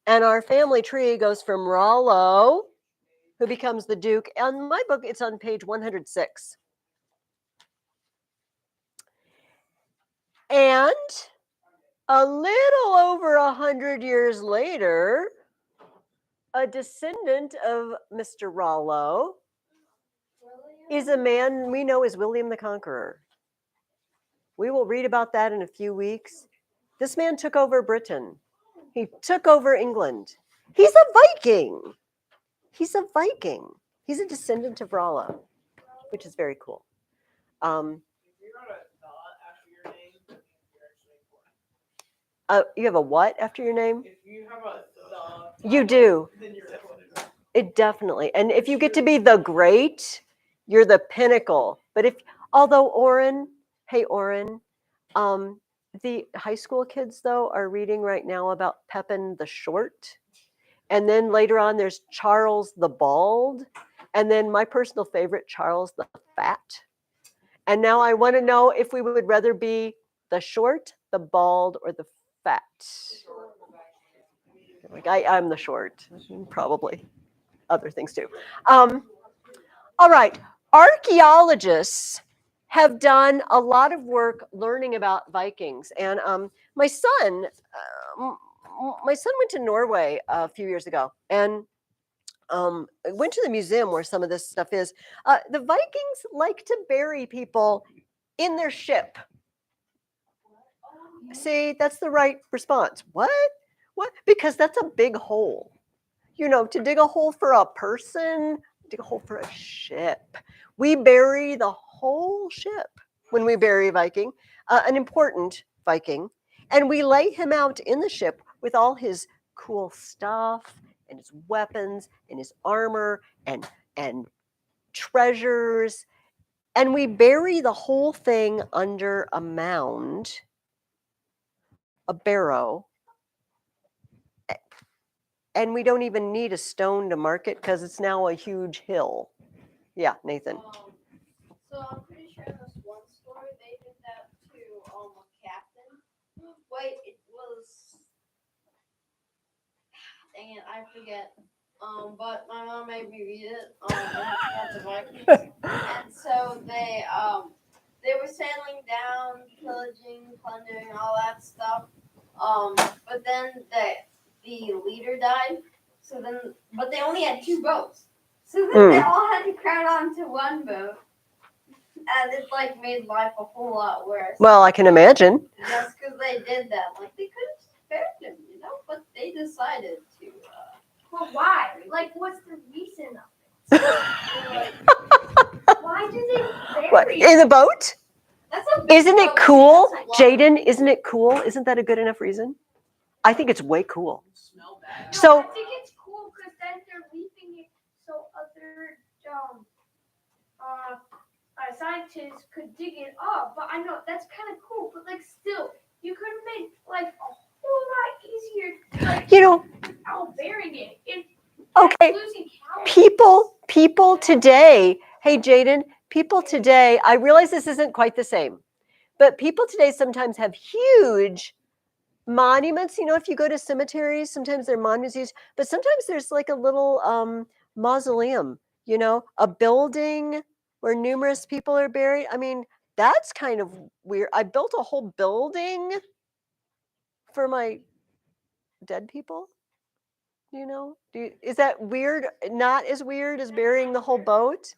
And our family tree goes from Rollo, who becomes the Duke. And my book, it's on page 106. And a little over 100 years later, a descendant of Mr. Rollo is a man we know as William the Conqueror. We will read about that in a few weeks. This man took over Britain. He took over England. He's a Viking. He's a Viking. He's a descendant of Rollo, which is very cool. If you got a dot after your name, that means you're actually important. You have a what after your name? If you have a the, You do. then you're definitely important. It definitely. And if you get to be the great, you're the pinnacle. But although Oren, the high school kids though are reading right now about Pepin the Short. And then later on there's Charles the Bald. And then my personal favorite, Charles the Fat. And now I want to know if we would rather be the short, the bald, or the fat. Like I'm the short, probably other things too. All right, archaeologists have done a lot of work learning about Vikings, and my son went to Norway a few years ago, and went to the museum where some of this stuff is. The Vikings like to bury people in their ship. See, that's the right response. What? What? Because that's a big hole. To dig a hole for a person, dig a hole for a ship. We bury the whole ship when we bury a Viking, an important Viking, and we lay him out in the ship with all his cool stuff and his weapons and his armor and treasures, and we bury the whole thing under a mound, a barrow, and we don't even need a stone to mark it because it's now a huge hill. Yeah, Nathan. So I'm pretty sure in this one story they did that to a captain. Wait, it was. Dang it, I forget. But my mom made me read it. About the Vikings, and so they were sailing down, pillaging, plundering, all that stuff. But then the leader died. But they only had 2 boats. So then they all had to crowd onto one boat. And it made life a whole lot worse. Well, I can imagine. Just because they did that. They could have spared him, but they decided to. But why? What's the reason of it? Why do they What, bury in the boat? That's a big Isn't it boat. cool, That's a lot. Jaden? Isn't it cool? Isn't that a good enough reason? I think it's way cool. Smell bad. No, So- I think it's cool because then they're leaving it so other scientists could dig it up. But I know that's kind of cool. But still, you could have made life a whole lot easier. Out burying it. Okay, Losing calories. people today, hey Jaden, people today, I realize this isn't quite the same, but people today sometimes have huge monuments. If you go to cemeteries, sometimes they're monuments, but sometimes there's a little mausoleum, a building where numerous people are buried. I mean, that's kind of weird. I built a whole building for my dead people. Is that weird? Not as weird as burying the whole boat?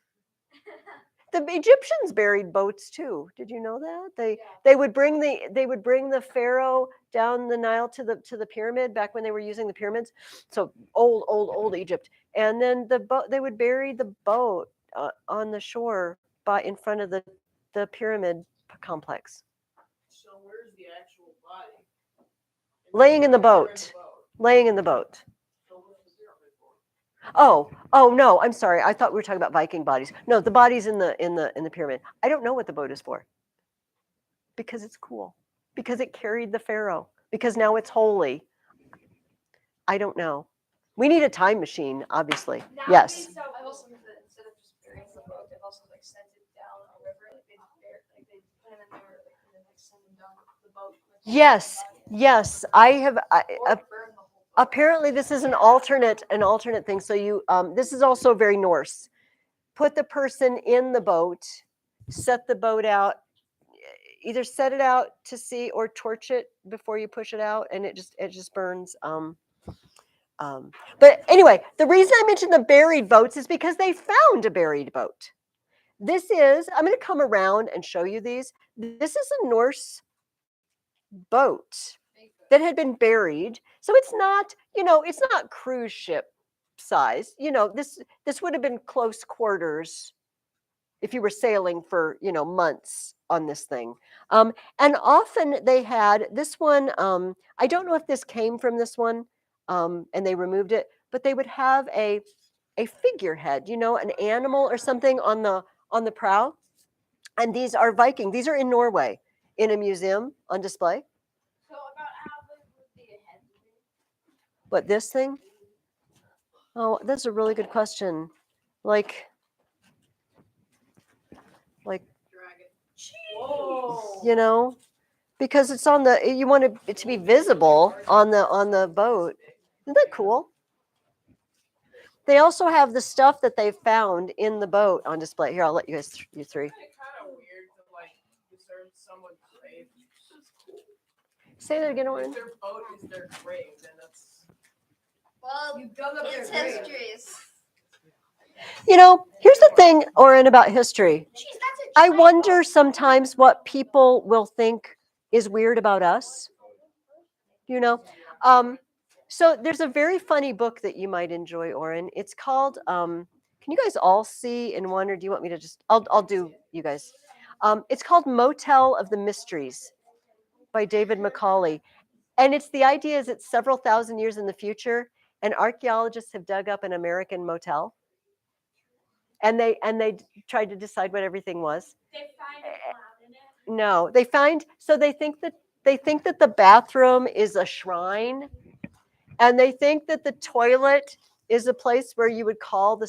The Egyptians buried boats too. Did you know that? They would bring the pharaoh down the Nile to the pyramid back when they were using the pyramids. So old Egypt. And then they would bury the boat on the shore in front of the pyramid complex. So where's the actual body? Laying in the boat. Laying in the boat. Oh no, I'm sorry. I thought we were talking about Viking bodies. No, the body's in the pyramid. I don't know what the boat is for. Because it's cool. Because it carried the pharaoh. Because now it's holy. I don't know. We need a time machine, obviously. Yes. I've also heard that instead of just burying the boat, they've also sent it down a river. They put him in there and then send him down the boat. Yes. I have. Or burn the whole boat. Apparently, this is an alternate thing. So this is also very Norse. Put the person in the boat, set the boat out, either set it out to sea or torch it before you push it out, and it just burns. But anyway, the reason I mentioned the buried boats is because they found a buried boat. I'm going to come around and show you these. This is a Norse boat that had been buried. So it's not, it's not cruise ship size. This would have been close quarters if you were sailing for, months on this thing. And often they had this one, I don't know if this came from this one, and they removed it, but they would have a figurehead, an animal or something on the prow. And these are Viking. These are in Norway in a museum on display. So about how big would the head be? What, this thing? Oh, that's a really good question. Like, Whoa. Because it's you want it to be visible on the boat. Isn't that cool? They also have the stuff that they found in the boat on display. Here, I'll let you guys, you three. Isn't it kind of weird to discern someone's grave? It's just cool. Say that again, If Oren. their boat is their grave, then that's. Well, You dug up it's their grave. histories. Here's the thing, Oren, about history. Jeez, that's a I wonder sometimes what people will think is weird about us. You know, so there's a very funny book that you might enjoy, Oren. It's called. Can you guys all see in one, or do you want me to just? I'll do you guys. It's called Motel of the Mysteries by David Macaulay, and it's the idea is it's several thousand years in the future, and archaeologists have dug up an American motel, and they tried to decide what everything was. They find a cloud in it. No, they find so they think that the bathroom is a shrine, and they think that the toilet is a place where you would call the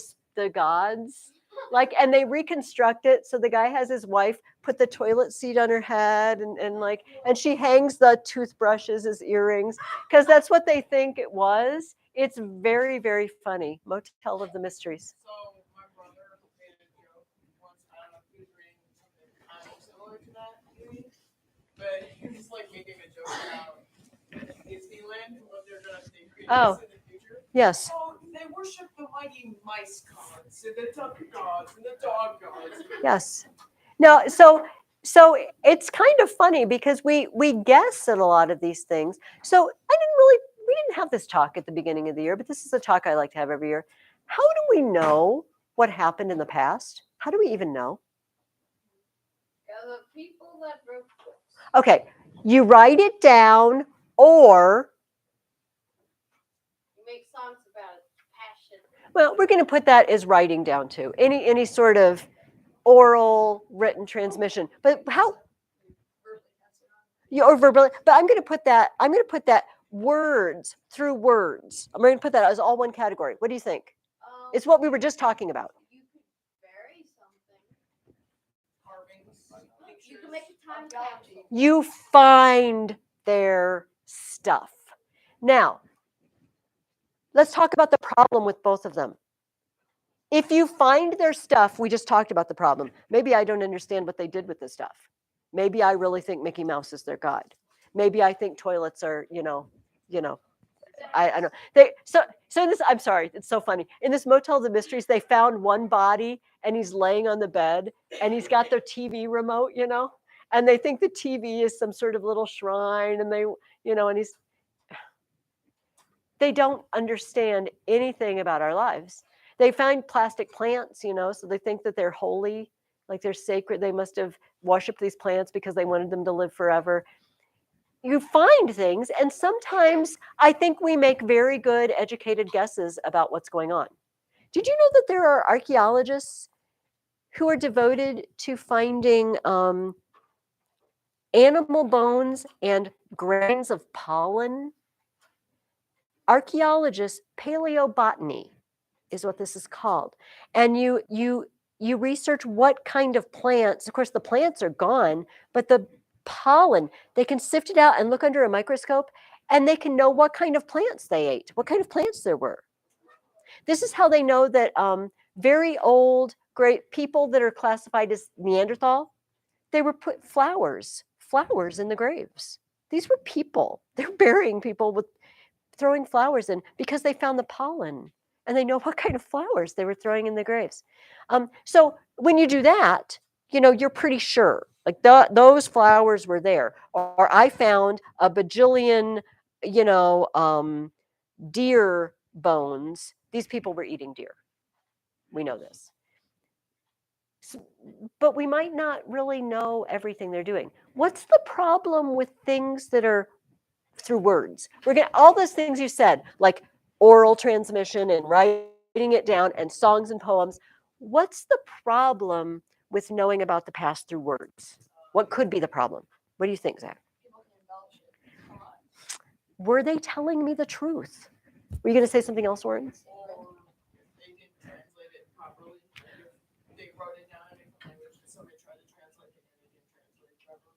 gods. Like, and they reconstruct it so the guy has his wife put the toilet seat on her head and she hangs the toothbrushes as earrings because that's what they think it was. It's very, very funny. Motel of the Mysteries. So my brother made a joke once. I don't know if he was reading something kind of similar to that, maybe, but he was like making a joke about Disneyland and what they're gonna think in the future. Yes. Oh, they worship the mighty mice gods and the duck gods and the dog gods. Yes. No, so it's kind of funny because we guess at a lot of these things. So we didn't have this talk at the beginning of the year, but this is a talk I like to have every year. How do we know what happened in the past? How do we even know? The people that wrote books. Okay, you write it down or You make songs about it. Passion. well, we're going to put that as writing down too. Any sort of oral written transmission. But how or verbally, but I'm going to put that words through words. I'm going to put that as all one category. What do you think? It's what we were just talking about. You could vary something. Carvings. You can make a time capsule. You find their stuff. Now, let's talk about the problem with both of them. If you find their stuff, we just talked about the problem. Maybe I don't understand what they did with the stuff. Maybe I really think Mickey Mouse is their god. Maybe I think toilets are, I know. So this, I'm sorry, it's so funny. In this Motel of the Mysteries, they found one body and he's laying on the bed and he's got their TV remote, and they think the TV is some sort of little shrine and and they don't understand anything about our lives. They find plastic plants, so they think that they're holy, like they're sacred. They must have worshipped these plants because they wanted them to live forever. You find things, and sometimes I think we make very good educated guesses about what's going on. Did you know that there are archaeologists who are devoted to finding animal bones and grains of pollen? Archaeologists, paleobotany is what this is called. And you research what kind of plants. Of course, the plants are gone, but the pollen, they can sift it out and look under a microscope, and they can know what kind of plants they ate, what kind of plants there were. This is how they know that very old, great people that are classified as Neanderthal, they were put flowers in the graves. These were people. They're burying people with throwing flowers in because they found the pollen and they know what kind of flowers they were throwing in the graves. So when you do that, you're pretty sure like those flowers were there. Or I found a bajillion, deer bones. These people were eating deer. We know this. But we might not really know everything they're doing. What's the problem with things that are through words? We're going to, all those things you said, like oral transmission and writing it down and songs and poems. What's the problem with knowing about the past through words? What could be the problem? What do you think, Zach? People can embellish it. Come on. Were they telling me the truth? Were you going to say something else, Warren? Or if they didn't translate it properly, if they wrote it down in a different language and somebody tried to translate it and they didn't translate it properly.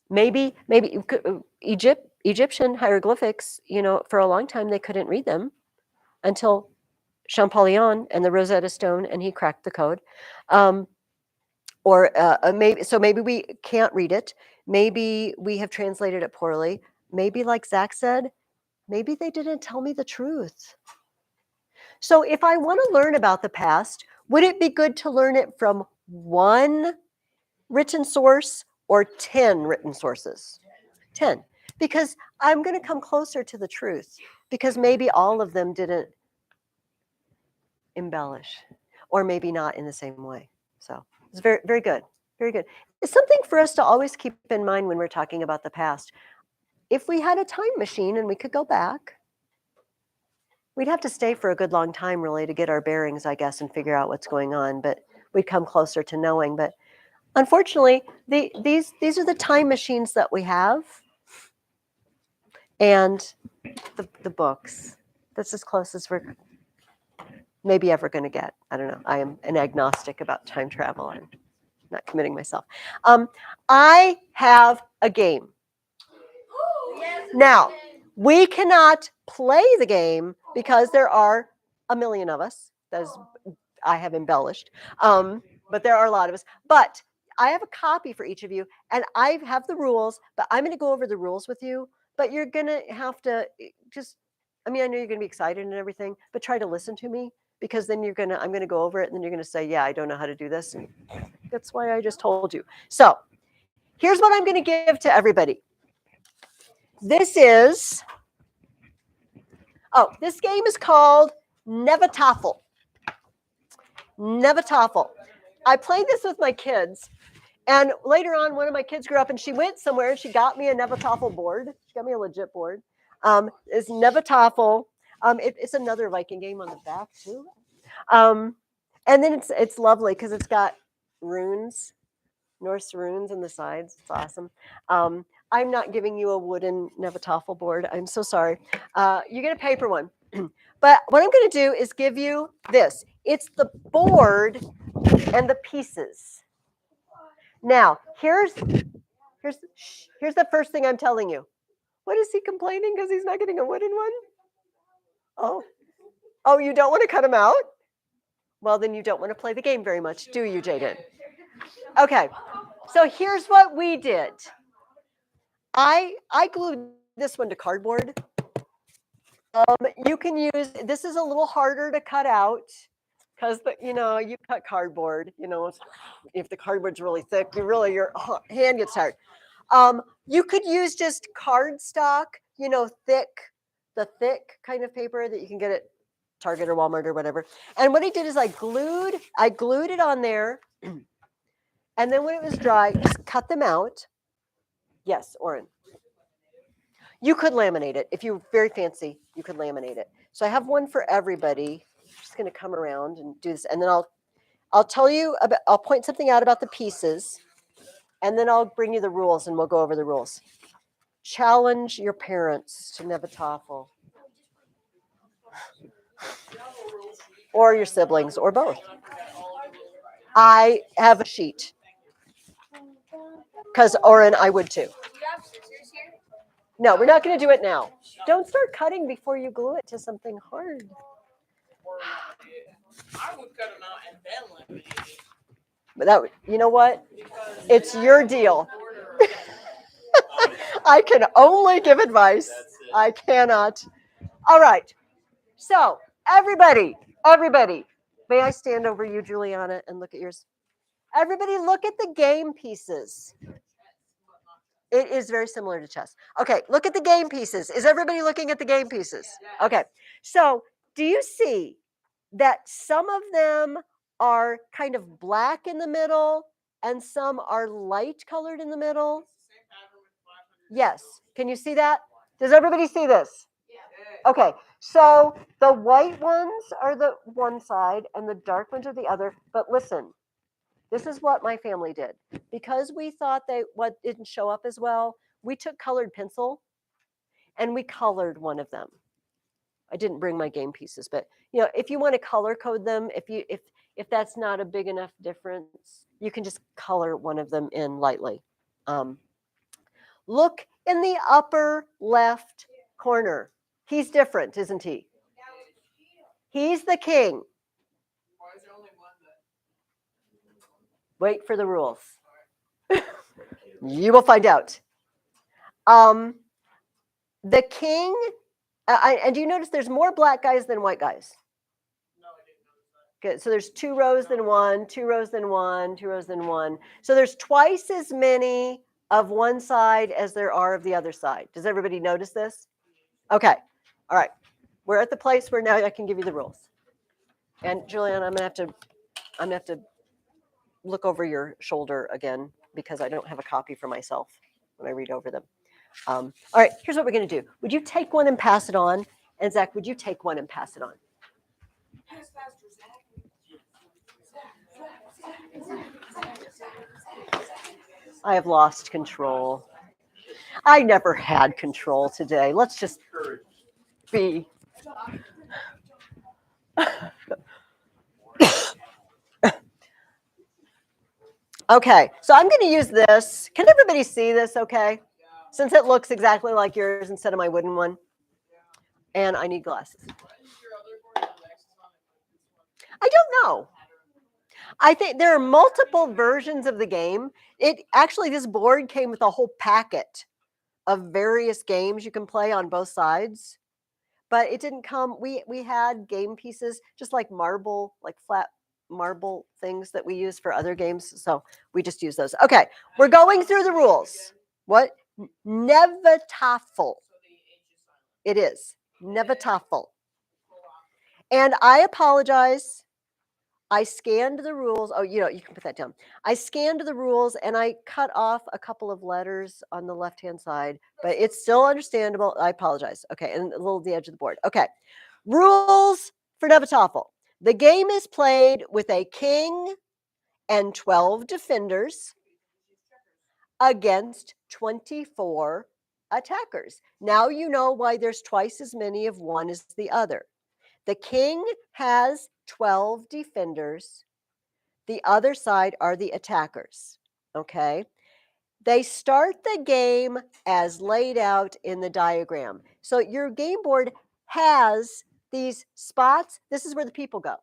Maybe Egyptian hieroglyphics, for a long time they couldn't read them until Champollion and the Rosetta Stone, and he cracked the code. Maybe we can't read it. Maybe we have translated it poorly. Maybe, like Zach said, maybe they didn't tell me the truth. So if I want to learn about the past, would it be good to learn it from one written source or 10 written sources? 10. Because I'm going to come closer to the truth because maybe all of them didn't embellish or maybe not in the same way. So it's very, very good. Very good. It's something for us to always keep in mind when we're talking about the past. If we had a time machine and we could go back, we'd have to stay for a good long time really to get our bearings, I guess, and figure out what's going on, but we'd come closer to knowing. But unfortunately, these are the time machines that we have. And the books, that's as close as we're maybe ever going to get. I don't know. I am an agnostic about time travel. I'm not committing myself. I have a game. Now, we cannot play the game because there are a million of us. I have embellished, but there are a lot of us. But I have a copy for each of you, and I have the rules, but I'm going to go over the rules with you. But you're going to have to just, I mean, I know you're going to be excited and everything, but try to listen to me because then I'm going to go over it and then you're going to say, yeah, I don't know how to do this. And that's why I just told you. So here's what I'm going to give to everybody. This game is called Nevatafel. Nevatafel. I played this with my kids. And later on, one of my kids grew up and she went somewhere and she got me a Nevatafel board. She got me a legit board. It's Nevatafel. It's another Viking game on the back too. And then it's lovely because it's got runes, Norse runes on the sides. It's awesome. I'm not giving you a wooden Nevatafel board. I'm so sorry. You get a paper one. But what I'm going to do is give you this. It's the board and the pieces. Now, here's the first thing I'm telling you. What is he complaining because he's not getting a wooden one? Oh, you don't want to cut him out? Well, then you don't want to play the game very much, do you, Jaden? Okay, so here's what we did. I glued this one to cardboard. You can use, this is a little harder to cut out because you cut cardboard, if the cardboard's really thick, your hand gets tired. You could use just cardstock, the thick kind of paper that you can get at Target or Walmart or whatever. And what I did is I glued it on there. And then when it was dry, just cut them out. Yes, Oren. You could laminate it. If you're very fancy, you could laminate it. So I have one for everybody. I'm just going to come around and do this. And then I'll tell you about, I'll point something out about the pieces. And then I'll bring you the rules and we'll go over the rules. Challenge your parents to Nevatafel. Or your siblings, or both. I have a sheet. Because Oren, I would too. No, we're not going to do it now. Don't start cutting before you glue it to something hard. I would cut them out and then laminate it. But you know what? It's your deal. I can only give advice. I cannot. All right. So everybody, may I stand over you, Juliana, and look at yours? Everybody look at the game pieces. It is very similar to chess. Okay, look at the game pieces. Is everybody looking at the game pieces? Okay, so do you see that some of them are kind of black in the middle and some are light colored in the middle? Yes. Can you see that? Does everybody see this? Okay, so the white ones are the one side and the dark ones are the other. But listen, this is what my family did. Because we thought what didn't show up as well, we took colored pencil and we colored one of them. I didn't bring my game pieces, but if you want to color code them, if that's not a big enough difference, you can just color one of them in lightly. Look in the upper left corner. He's different, isn't he? He's the king. Wait for the rules. You will find out. The king, and do you notice there's more black guys than white guys? No, I didn't notice Good. So there's 2 rows than 1, 2 rows than 1, 2 rows than 1. So there's twice as many of one side as there are of the other side. Does everybody notice this? Okay. All right. We're at the place where now I can give you the rules. And Julianne, I'm gonna have to look over your shoulder again because I don't have a copy for myself when I read over them. All right, here's what we're gonna do. Would you take one and pass it on? And Zach, would you take one and pass it on? Pass faster, Zach. I have lost control. I never had control today. Let's just be. Okay, so I'm going to use this. Can everybody see this okay? Since it looks exactly like yours instead of my wooden one. And I need glasses. I don't know. I think there are multiple versions of the game. This board came with a whole packet of various games you can play on both sides. But it didn't come. We had game pieces, just like marble, like flat marble things that we use for other games. So we just use those. Okay, we're going through the rules. What? Nevatafel. It is. Nevatafel. And I apologize. I scanned the rules. Oh, you can put that down. I scanned the rules and I cut off a couple of letters on the left-hand side, but it's still understandable. I apologize. Okay, and a little the edge of the board. Okay, rules for Nevatafel. The game is played with a king and 12 defenders against 24 attackers. Now you know why there's twice as many of one as the other. The king has 12 defenders. The other side are the attackers. Okay. They start the game as laid out in the diagram. So your game board has these spots. This is where the people go.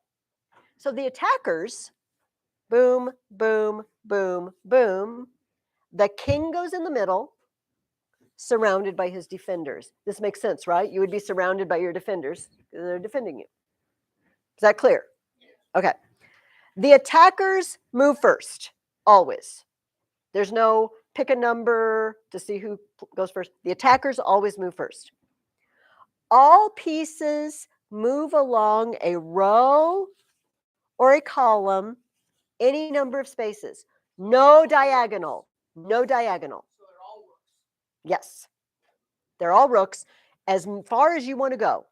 So the attackers, boom, boom, boom, boom. The king goes in the middle, surrounded by his defenders. This makes sense, right? You would be surrounded by your defenders. They're defending you. Is that clear? Okay. The attackers move first, always. There's no pick a number to see who goes first. The attackers always move first. All pieces move along a row or a column, any number of spaces. No diagonal. No diagonal. So they're all rooks. Yes. They're all rooks as far as you want to go.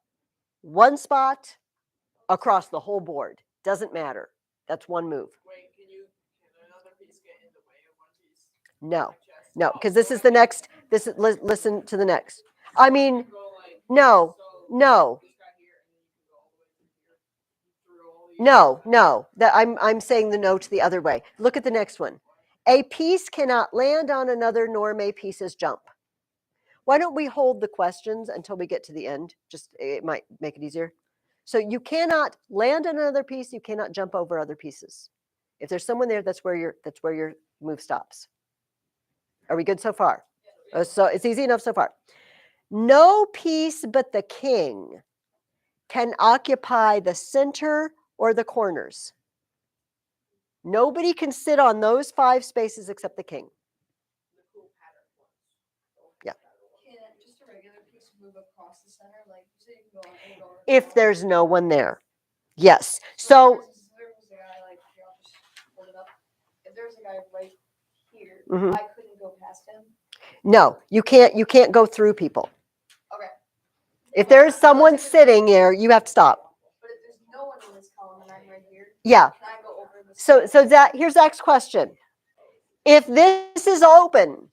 One spot across the whole board. Doesn't matter. That's one move. Wait, can another piece get in the way of one piece? No. Like chess? No, Oh, because so this is like the next. This is listen to the next. I mean, you go like no, so no, this guy here, and then you can go all the way through all these. no. That I'm saying the no to the other way. Look at the next one. A piece cannot land on another, nor may pieces jump. Why don't we hold the questions until we get to the end? Just it might make it easier. So you cannot land on another piece. You cannot jump over other pieces. If there's someone there, that's where your move stops. Are we good so far? So it's easy enough so far. No piece but the king can occupy the center or the corners. Nobody can sit on those 5 spaces except the king. The cool pattern ones. Yeah. Can just a regular piece move across the center? Like, so you can go on any door. If there's no one there. Yes. So for instance, if there was a guy, like, here, I'll just hold it up. If there's a guy right here, Mhm. I couldn't go past him. no, you can't go through people. Okay. If there's someone sitting there, you have to stop. But if there's no one in this column and I'm right here, Yeah. can I go over this? So here's Zach's question. If this is open,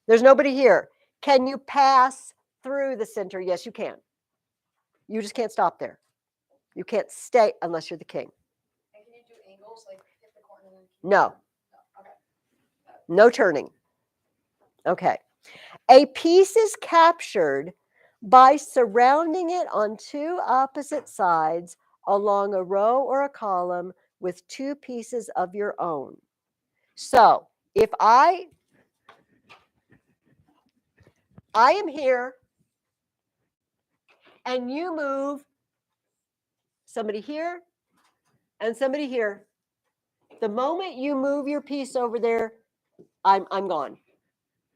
there's nobody here. Can you pass through the center? Yes, you can. You just can't stop there. You can't stay unless you're the king. And can you do angles, like hit the corner? And No. Okay. No turning. Okay. A piece is captured by surrounding it on 2 opposite sides along a row or a column with 2 pieces of your own. So if I am here and you move somebody here and somebody here. The moment you move your piece over there, I'm gone.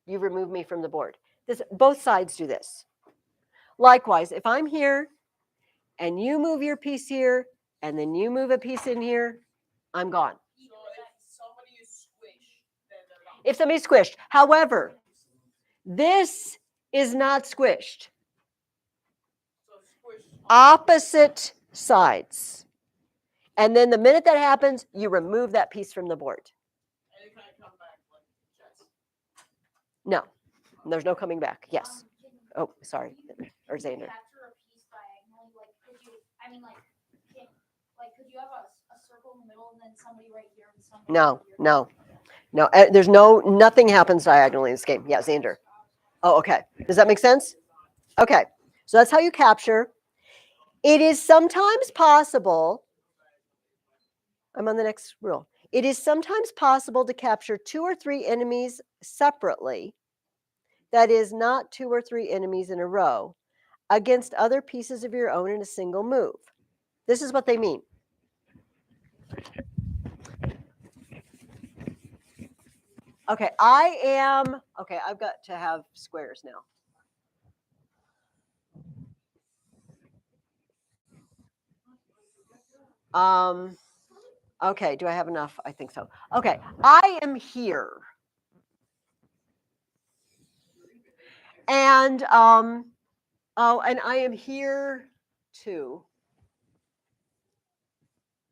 You remove me from the board. This, both sides do this. Likewise, if I'm here and you move your piece here and then you move a piece in here, I'm gone. So if somebody is squished, then they're not. If somebody's squished. However, this is not squished. So squish. Opposite sides. And then the minute that happens, you remove that piece from the board. And it kind of come back like chess. No, there's no coming back. Yes. Oh, sorry. Or Xander. Capture a piece diagonally, like could you? I mean, like, could you have a circle in the middle and then somebody right here and somebody? No, right here? no, no. There's nothing happens diagonally in this game. Yeah, Xander. Oh, okay. Does that make sense? Okay. So that's how you capture. It is sometimes possible. I'm on the next rule. It is sometimes possible to capture 2 or 3 enemies separately. That is, not 2 or 3 enemies in a row against other pieces of your own in a single move. This is what they mean. Okay, I've got to have squares now. Okay, do I have enough? I think so. Okay, I am here. And, and I am here too.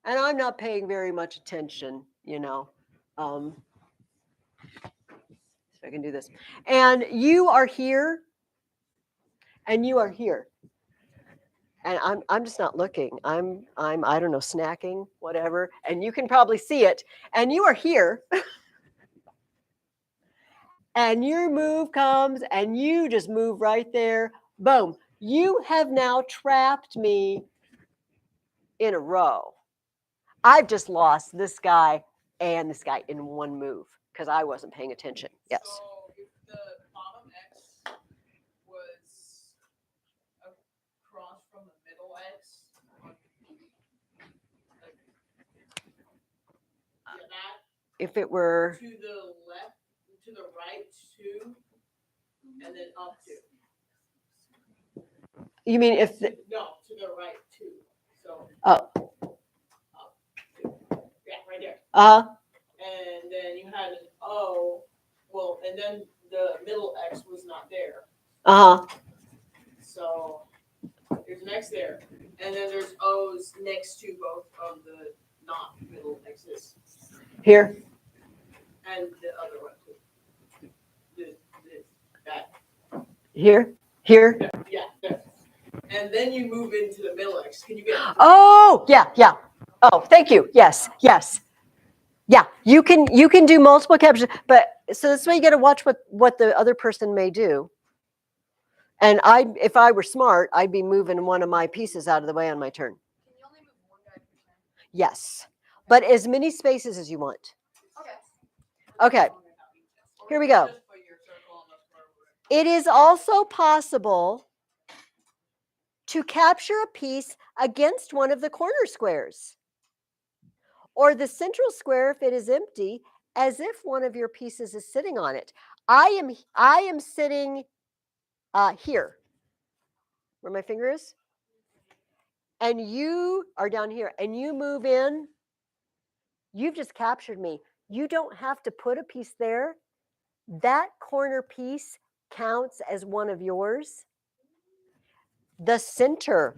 And I'm not paying very much attention, you know. If I can do this. And you are here, and you are here. And I'm just not looking. I'm I don't know, snacking, whatever. And you can probably see it. And you are here. And your move comes and you just move right there. Boom. You have now trapped me in a row. I've just lost this guy and this guy in one move because I wasn't paying attention. Yes. So if the bottom X was across from the middle X, that If it were, to the left, to the right 2, and then up 2. you mean if, the, No, to the right 2. So oh, up 2. Yeah, right there. And then you had an O. Well, and then the middle X was not there. So there's an X there, and then there's O's next to both of the not middle X's, here, and the other one too. That. here. Yeah, there. And then you move into the middle X. Can you get? Oh, yeah. Oh, thank you. Yes. Yeah, you can do multiple captures, but so that's why you got to watch what the other person may do. And if I were smart, I'd be moving one of my pieces out of the way on my turn. Can you only move one guy per turn? Yes, but as many spaces as you want. Okay, here we go. It is also possible to capture a piece against one of the corner squares, or the central square if it is empty, as if one of your pieces is sitting on it. I am sitting here, where my finger is, and you are down here, and you move in. You've just captured me. You don't have to put a piece there. That corner piece counts as one of yours. The center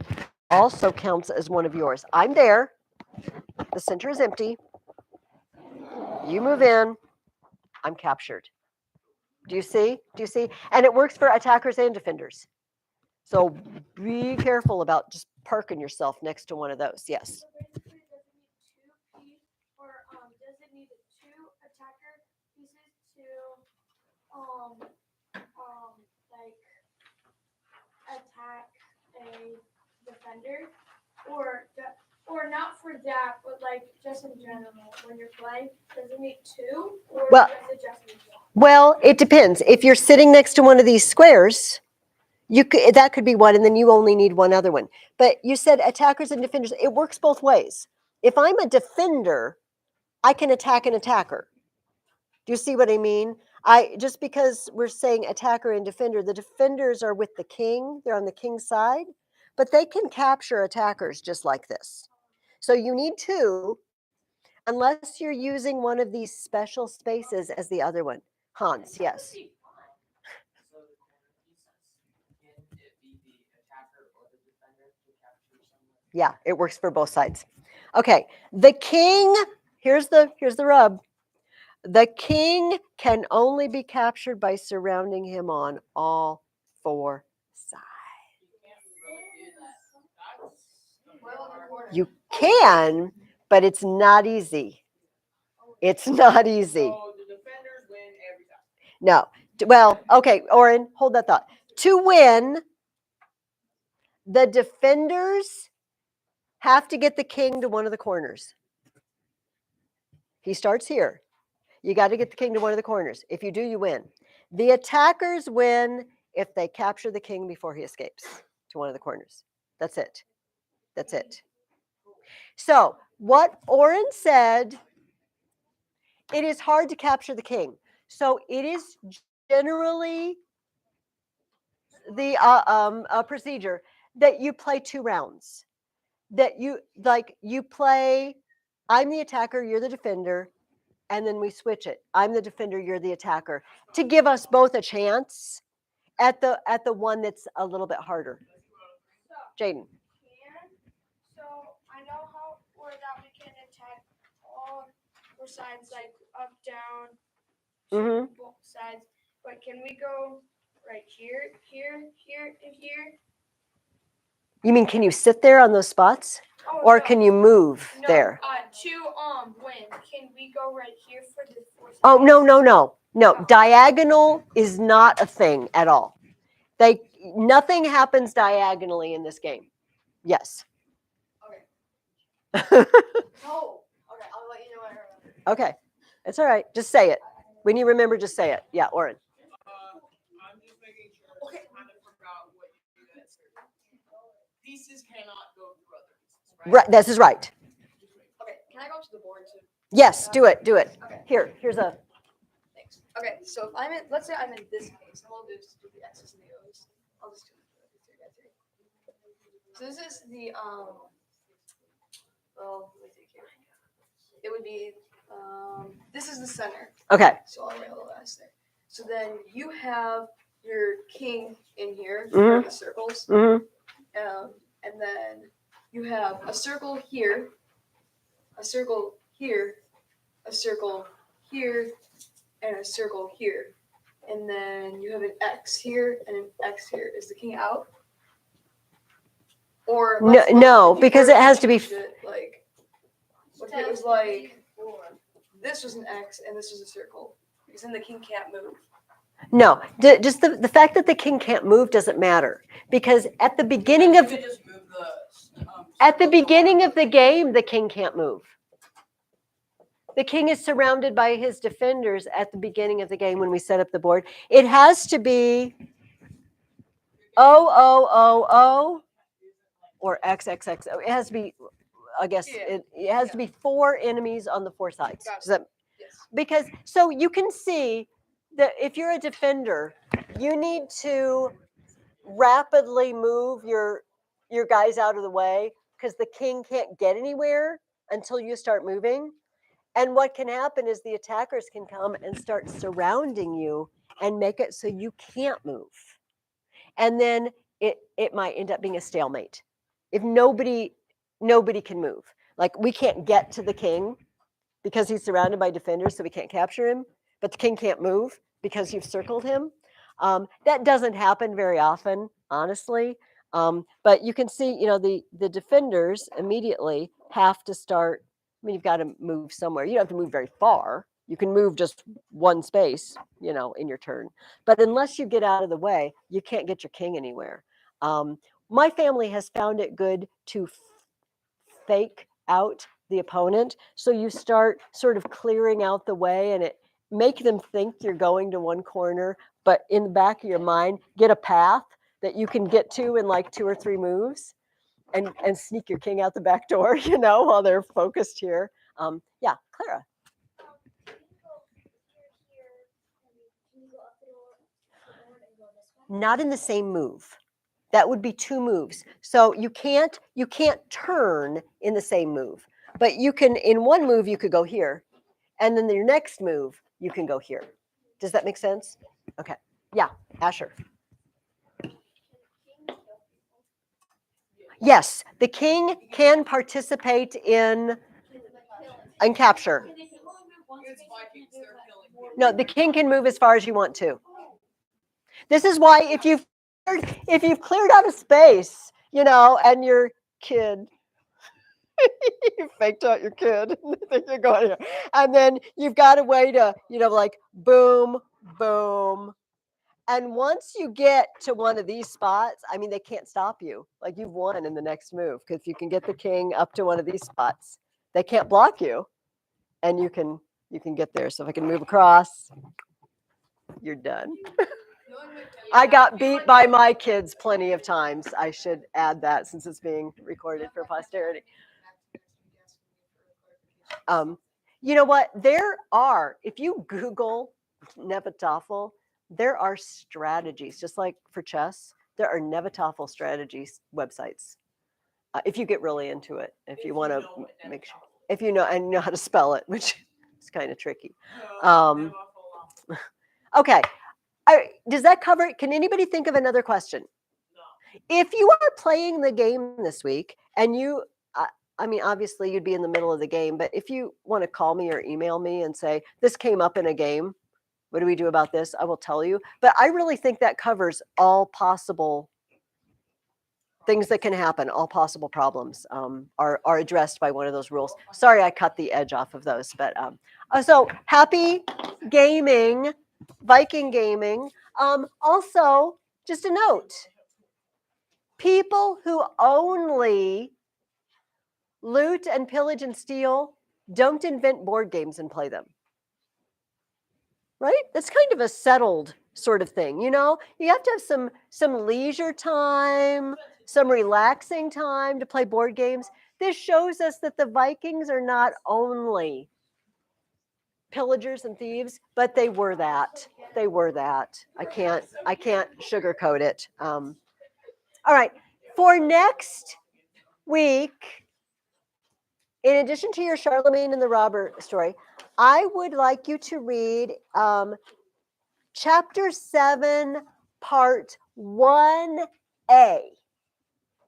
also counts as one of yours. I'm there. The center is empty. You move in. I'm captured. Do you see? And it works for attackers and defenders. So be careful about just parking yourself next to one of those. Yes. So basically, does it need 2 pieces, or does it need 2 attacker pieces to like attack a defender, or not for that, but like just in general when you're playing, does it need 2, or Well- does it just need 1? Well, it depends. If you're sitting next to one of these squares, that could be one, and then you only need one other one. But you said attackers and defenders. It works both ways. If I'm a defender, I can attack an attacker. Do you see what I mean? Just because we're saying attacker and defender, the defenders are with the king, they're on the king's side, but they can capture attackers just like this. So you need two, unless you're using one of these special spaces as the other one. Hans, yes. So the corner pieces, can it be the attacker or the defender to capture someone? Yeah, it works for both sides. Okay, the king, here's the rub. The king can only be captured by surrounding him on all four sides. You can, but it's not easy. It's not easy. So the defenders win every time. No. Well, okay, Oren, hold that thought. To win, the defenders have to get the king to one of the corners. He starts here. You got to get the king to one of the corners. If you do, you win. The attackers win if they capture the king before he escapes to one of the corners. That's it. That's it. So, what Oren said, it is hard to capture the king. So, it is generally the procedure that you play 2 rounds. That you play, I'm the attacker, you're the defender, and then we switch it. I'm the defender, you're the attacker, to give us both a chance at the one that's a little bit harder. Jaden. So I know how or that we can attack all 4 sides, like up, down, Mm-hmm. both sides. But can we go right here, here, here, and here? You mean, can you sit there on those spots, Oh, or no. can you move No, there? To win. Can we go right here for the 4 sides? Oh, no. Diagonal is not a thing at all. Nothing happens diagonally in this game. Yes. No. Okay, I'll let you know when I remember. Okay, it's all right. Just say it. When you remember, just say it. Yeah, Oren. I'm just making sure. Okay. I kind of forgot what you guys said. Pieces cannot go through other pieces, right? Right. This is right. Okay, can I go up to the board too? Yes, do it. Okay. Here's a. Thanks. Okay, so if I'm in, let's say I'm in this case, and we'll just do the X's and the O's. I'll just do it. So this is the well, let me think here. It would be this is the center. Okay. So I'll write all the last there. So then you have your king in here, Mhm. the circles, Mm-hmm. and then you have a circle here, a circle here, a circle here, and a circle here. And then you have an X here and an X here. Is the king out? Or No, because it has to be. Like, what if it was like this was an X and this was a circle? Because then the king can't move. No, just the fact that the king can't move doesn't matter, because at the beginning of Just move the game, the king can't move. The king is surrounded by his defenders at the beginning of the game when we set up the board. It has to be O or XXX. It has to be, I guess, it has to be 4 enemies on the 4 sides. Got it. Does that, Yes. because so you can see that if you're a defender, you need to rapidly move your guys out of the way, because the king can't get anywhere until you start moving. And what can happen is the attackers can come and start surrounding you and make it so you can't move. And then it might end up being a stalemate. If nobody can move. Like, we can't get to the king because he's surrounded by defenders, so we can't capture him. But the king can't move because you've circled him. That doesn't happen very often, honestly. But you can see, the defenders immediately have to start. I mean, you've got to move somewhere. You don't have to move very far. You can move just one space, in your turn. But unless you get out of the way, you can't get your king anywhere. My family has found it good to fake out the opponent. So you start sort of clearing out the way, and make them think you're going to one corner, but in the back of your mind, get a path that you can get to in like 2 or 3 moves. and sneak your king out the back door, you know, while they're focused here. Yeah, Clara. Not in the same move. That would be two moves. So you can't turn in the same move. But you can, in one move, you could go here. And then your next move, you can go here. Does that make sense? Okay. Yeah, Asher. Yes, the king can participate in capture. It's Vikings, they're killing. No, the king can move as far as you want to. This is why if you've cleared out a space, you know, and your kid, you faked out your kid, you're going here, and then you've got a way to, you know, like boom, boom. And once you get to one of these spots, I mean, they can't stop you. Like you've won in the next move because you can get the king up to one of these spots. They can't block you, and you can get there. So if I can move across, you're done. I got beat by my kids plenty of times. I should add that since it's being recorded for posterity. You know what? There are, if you Google Nevatafel, there are strategies, just like for chess, there are Nevatafel strategies websites. If you get really into it, if you want to make sure, if you know and know how to spell it, which is kind of tricky. Okay. Does that cover it? Can anybody think of another question? No. If you are playing the game this week and you, I mean, obviously you'd be in the middle of the game, but if you want to call me or email me and say, this came up in a game, what do we do about this? I will tell you. But I really think that covers all possible things that can happen. All possible problems are addressed by one of those rules. Sorry, I cut the edge off of those. But so happy gaming, Viking gaming. Also, just a note, people who only loot and pillage and steal don't invent board games and play them. Right? That's kind of a settled sort of thing, you know? You have to have some leisure time, some relaxing time to play board games. This shows us that the Vikings are not only pillagers and thieves, but they were that. They were that. I can't sugarcoat it. All right. For next week, in addition to your Charlemagne and the robber story, I would like you to read Chapter 7, Part 1A.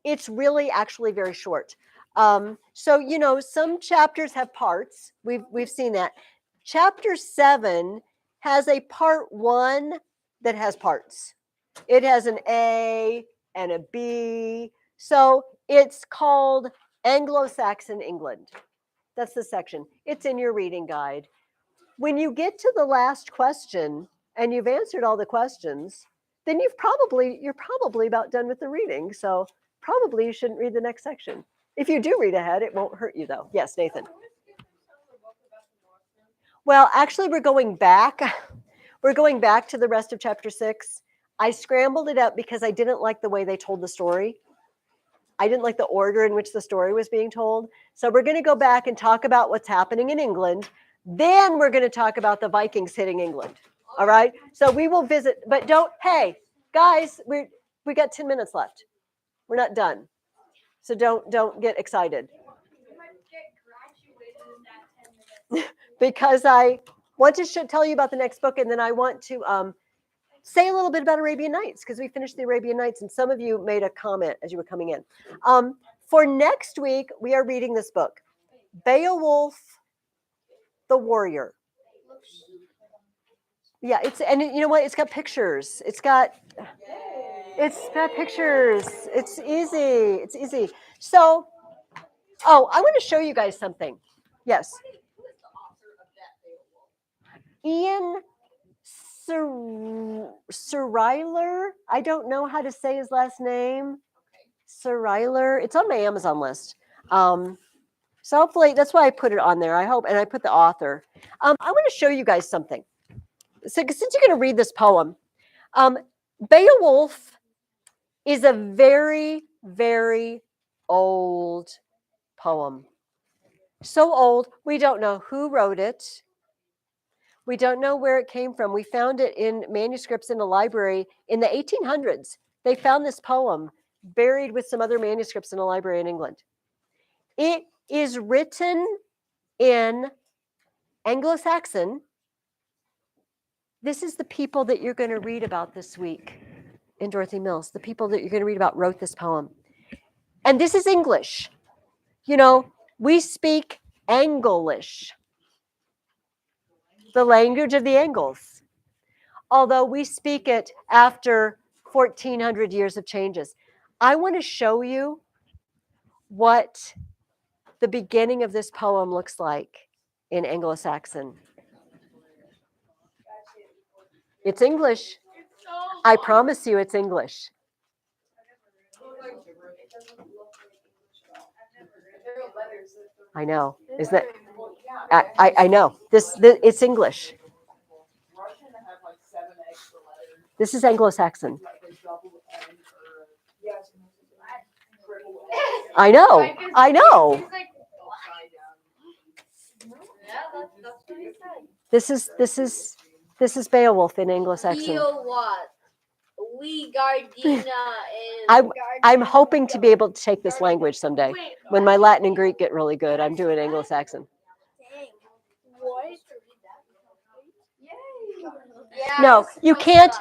It's really actually very short. So, you know, some chapters have parts. We've seen that. Chapter 7 has a Part 1 that has parts. It has an A and a B. So it's called Anglo-Saxon England. That's the section. It's in your reading guide. When you get to the last question and you've answered all the questions, then you're probably about done with the reading. So probably you shouldn't read the next section. If you do read ahead, it won't hurt you though. Yes, Nathan. Well, actually, we're going back. We're going back to the rest of chapter 6. I scrambled it up because I didn't like the way they told the story. I didn't like the order in which the story was being told. So we're going to go back and talk about what's happening in England. Then we're going to talk about the Vikings hitting England. All right. So we will visit, but hey, guys, we got 10 minutes left. We're not done. So don't get excited. Because I want to tell you about the next book, and then I want to say a little bit about Arabian Nights, because we finished the Arabian Nights, and some of you made a comment as you were coming in. For next week, we are reading this book, Beowulf the Warrior. Yeah, and you know what? It's got pictures. It's got pictures. It's easy. It's easy. So, I want to show you guys something. Yes. Ian Suriler. I don't know how to say his last name. Suriler. It's on my Amazon list. So hopefully that's why I put it on there. I hope, and I put the author. I want to show you guys something. So since you're going to read this poem, Beowulf is a very, very old poem. So old, we don't know who wrote it. We don't know where it came from. We found it in manuscripts in a library in the 1800s. They found this poem buried with some other manuscripts in a library in England. It is written in Anglo-Saxon. This is the people that you're going to read about this week in Dorothy Mills. The people that you're going to read about wrote this poem. And this is English. You know, we speak Anglish, the language of the Angles, although we speak it after 1400 years of changes. I want to show you what the beginning of this poem looks like in Anglo-Saxon. It's English. I promise you it's English. I know. Is that? I know. This it's English. Russian have like 7 extra letters. This is Anglo-Saxon. Like a double N or a triple I know. I know. upside down. Yeah, that's what he said. This is Beowulf in Anglo-Saxon. what? We Gardena I'm hoping to be able to take this language someday. When my Latin and Greek get really good, I'm doing Anglo-Saxon. What? No, you can't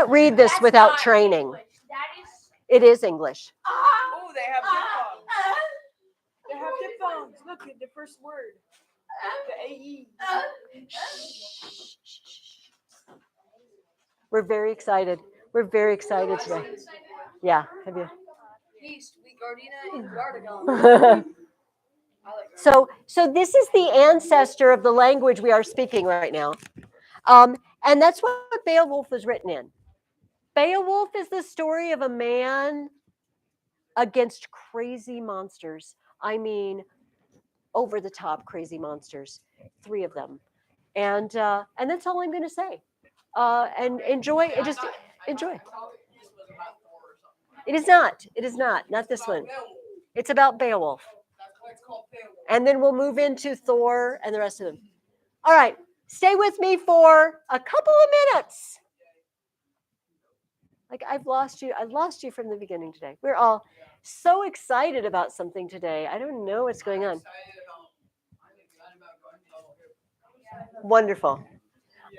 read this without training. It is English. Oh, they have diphthongs. They have diphthongs. Look at the first word. The AE. We're very excited. We're very excited today. Yeah, have you? East, we Gardena in Gardagon. So this is the ancestor of the language we are speaking right now. And that's what Beowulf is written in. Beowulf is the story of a man against crazy monsters. I mean, over the top crazy monsters, 3 of them. And that's all I'm going to say. And enjoy. Just enjoy. It is not. It is not. Not this one. It's about Beowulf. And then we'll move into Thor and the rest of them. All right. Stay with me for a couple of minutes. Like I've lost you. I lost you from the beginning today. We're all so excited about something today. I don't know what's going on. Wonderful.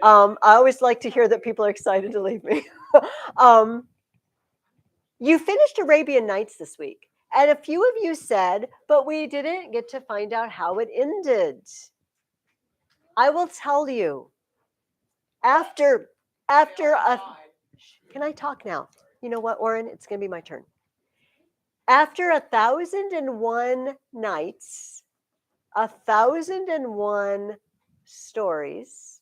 I always like to hear that people are excited to leave me. You finished Arabian Nights this week, and a few of you said, but we didn't get to find out how it ended. I will tell you. After a, can I talk now? You know what, Oren? It's going to be my turn. After 1,001 nights, 1,001 stories,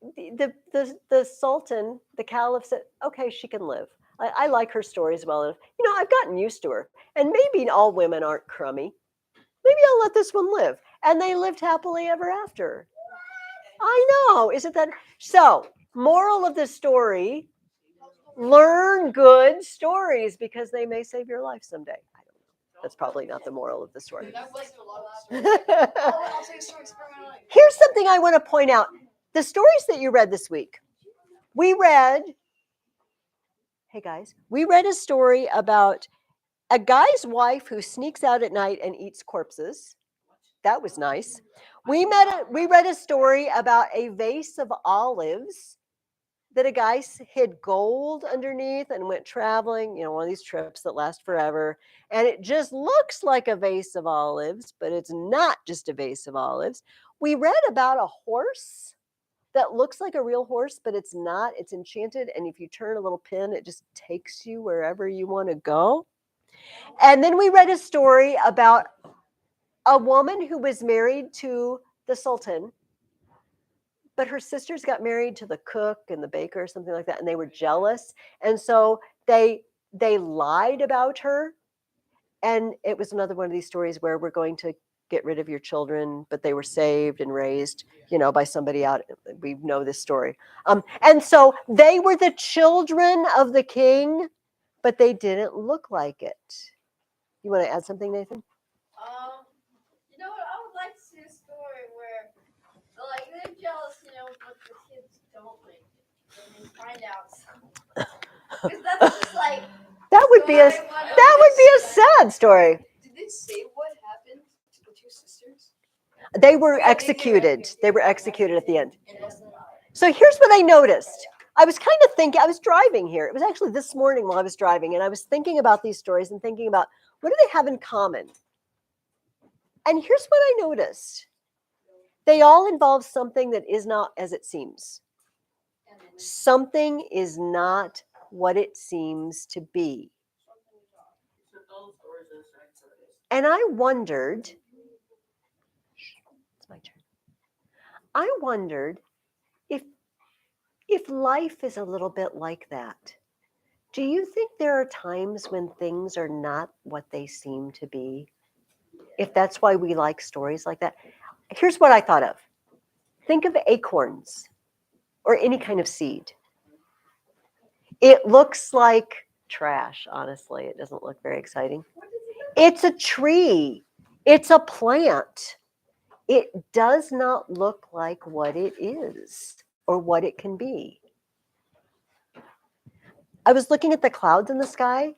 the Sultan, the Caliph said, okay, she can live. I like her stories well enough. You know, I've gotten used to her. And maybe all women aren't crummy. Maybe I'll let this one live. And they lived happily ever after. I know. Isn't that? So, moral of the story, learn good stories because they may save your life someday. I don't know. That's probably not the moral of the story. Here's something I want to point out. The stories that you read this week, we read a story about a guy's wife who sneaks out at night and eats corpses. That was nice. We read a story about a vase of olives that a guy hid gold underneath and went traveling, you know, one of these trips that last forever. And it just looks like a vase of olives, but it's not just a vase of olives. We read about a horse that looks like a real horse, but it's not. It's enchanted. And if you turn a little pin, it just takes you wherever you want to go. And then we read a story about a woman who was married to the Sultan, but her sisters got married to the cook and the baker or something like that, and they were jealous. And so they lied about her. And it was another one of these stories where we're going to get rid of your children, but they were saved and raised, you know, by somebody out. We know this story. And so they were the children of the king, but they didn't look like it. You want to add something, Nathan? You know what? I would like to see a story where, like, they're jealous, but the kids don't make it. And they find out something. Because that's just like. That would be a sad story. Did they say what happened to the two sisters? They were executed. They were executed at the end. So here's what I noticed. I was kind of thinking, I was driving here. It was actually this morning while I was driving, and I was thinking about these stories and thinking about what do they have in common? And here's what I noticed. They all involve something that is not as it seems. Something is not what it seems to be. And I wondered, it's my turn. I wondered if life is a little bit like that. Do you think there are times when things are not what they seem to be? If that's why we like stories like that. Here's what I thought of. Think of acorns or any kind of seed. It looks like trash, honestly. It doesn't look very exciting. It's a tree. It's a plant. It does not look like what it is or what it can be. I was looking at the clouds in the sky.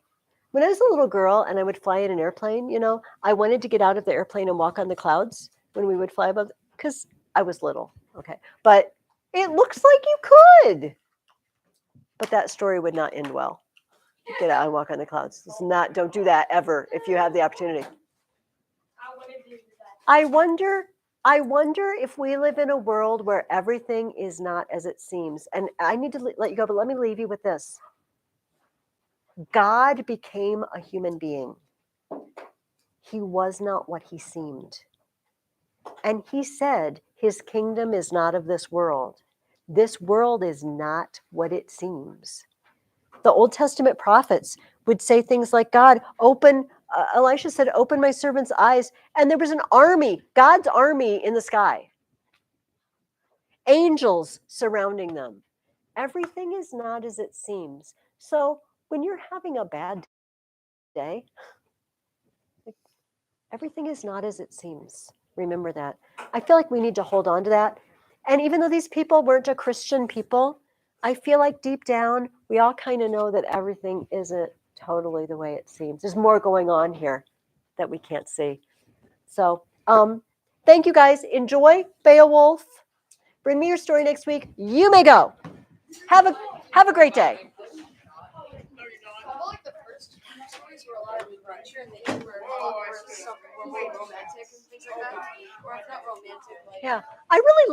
When I was a little girl and I would fly in an airplane, I wanted to get out of the airplane and walk on the clouds when we would fly above, because I was little. Okay. But it looks like you could. But that story would not end well. Get out and walk on the clouds. Don't do that ever if you have the opportunity. I wonder if we live in a world where everything is not as it seems. And I need to let you go, but let me leave you with this. God became a human being. He was not what he seemed. And he said, his kingdom is not of this world. This world is not what it seems. The Old Testament prophets would say things like, Elisha said, open my servant's eyes. And there was an army, God's army in the sky. Angels surrounding them. Everything is not as it seems. So when you're having a bad day, everything is not as it seems. Remember that. I feel like we need to hold on to that. And even though these people weren't a Christian people, I feel like deep down, we all kind of know that everything isn't totally the way it seems. There's more going on here that we can't see. So thank you guys. Enjoy Beowulf. Bring me your story next week. You may go. Have a great day. I feel like the first two stories were a lot of adventure, and the end were more romantic and things like that. Or if not romantic, like. Yeah, I really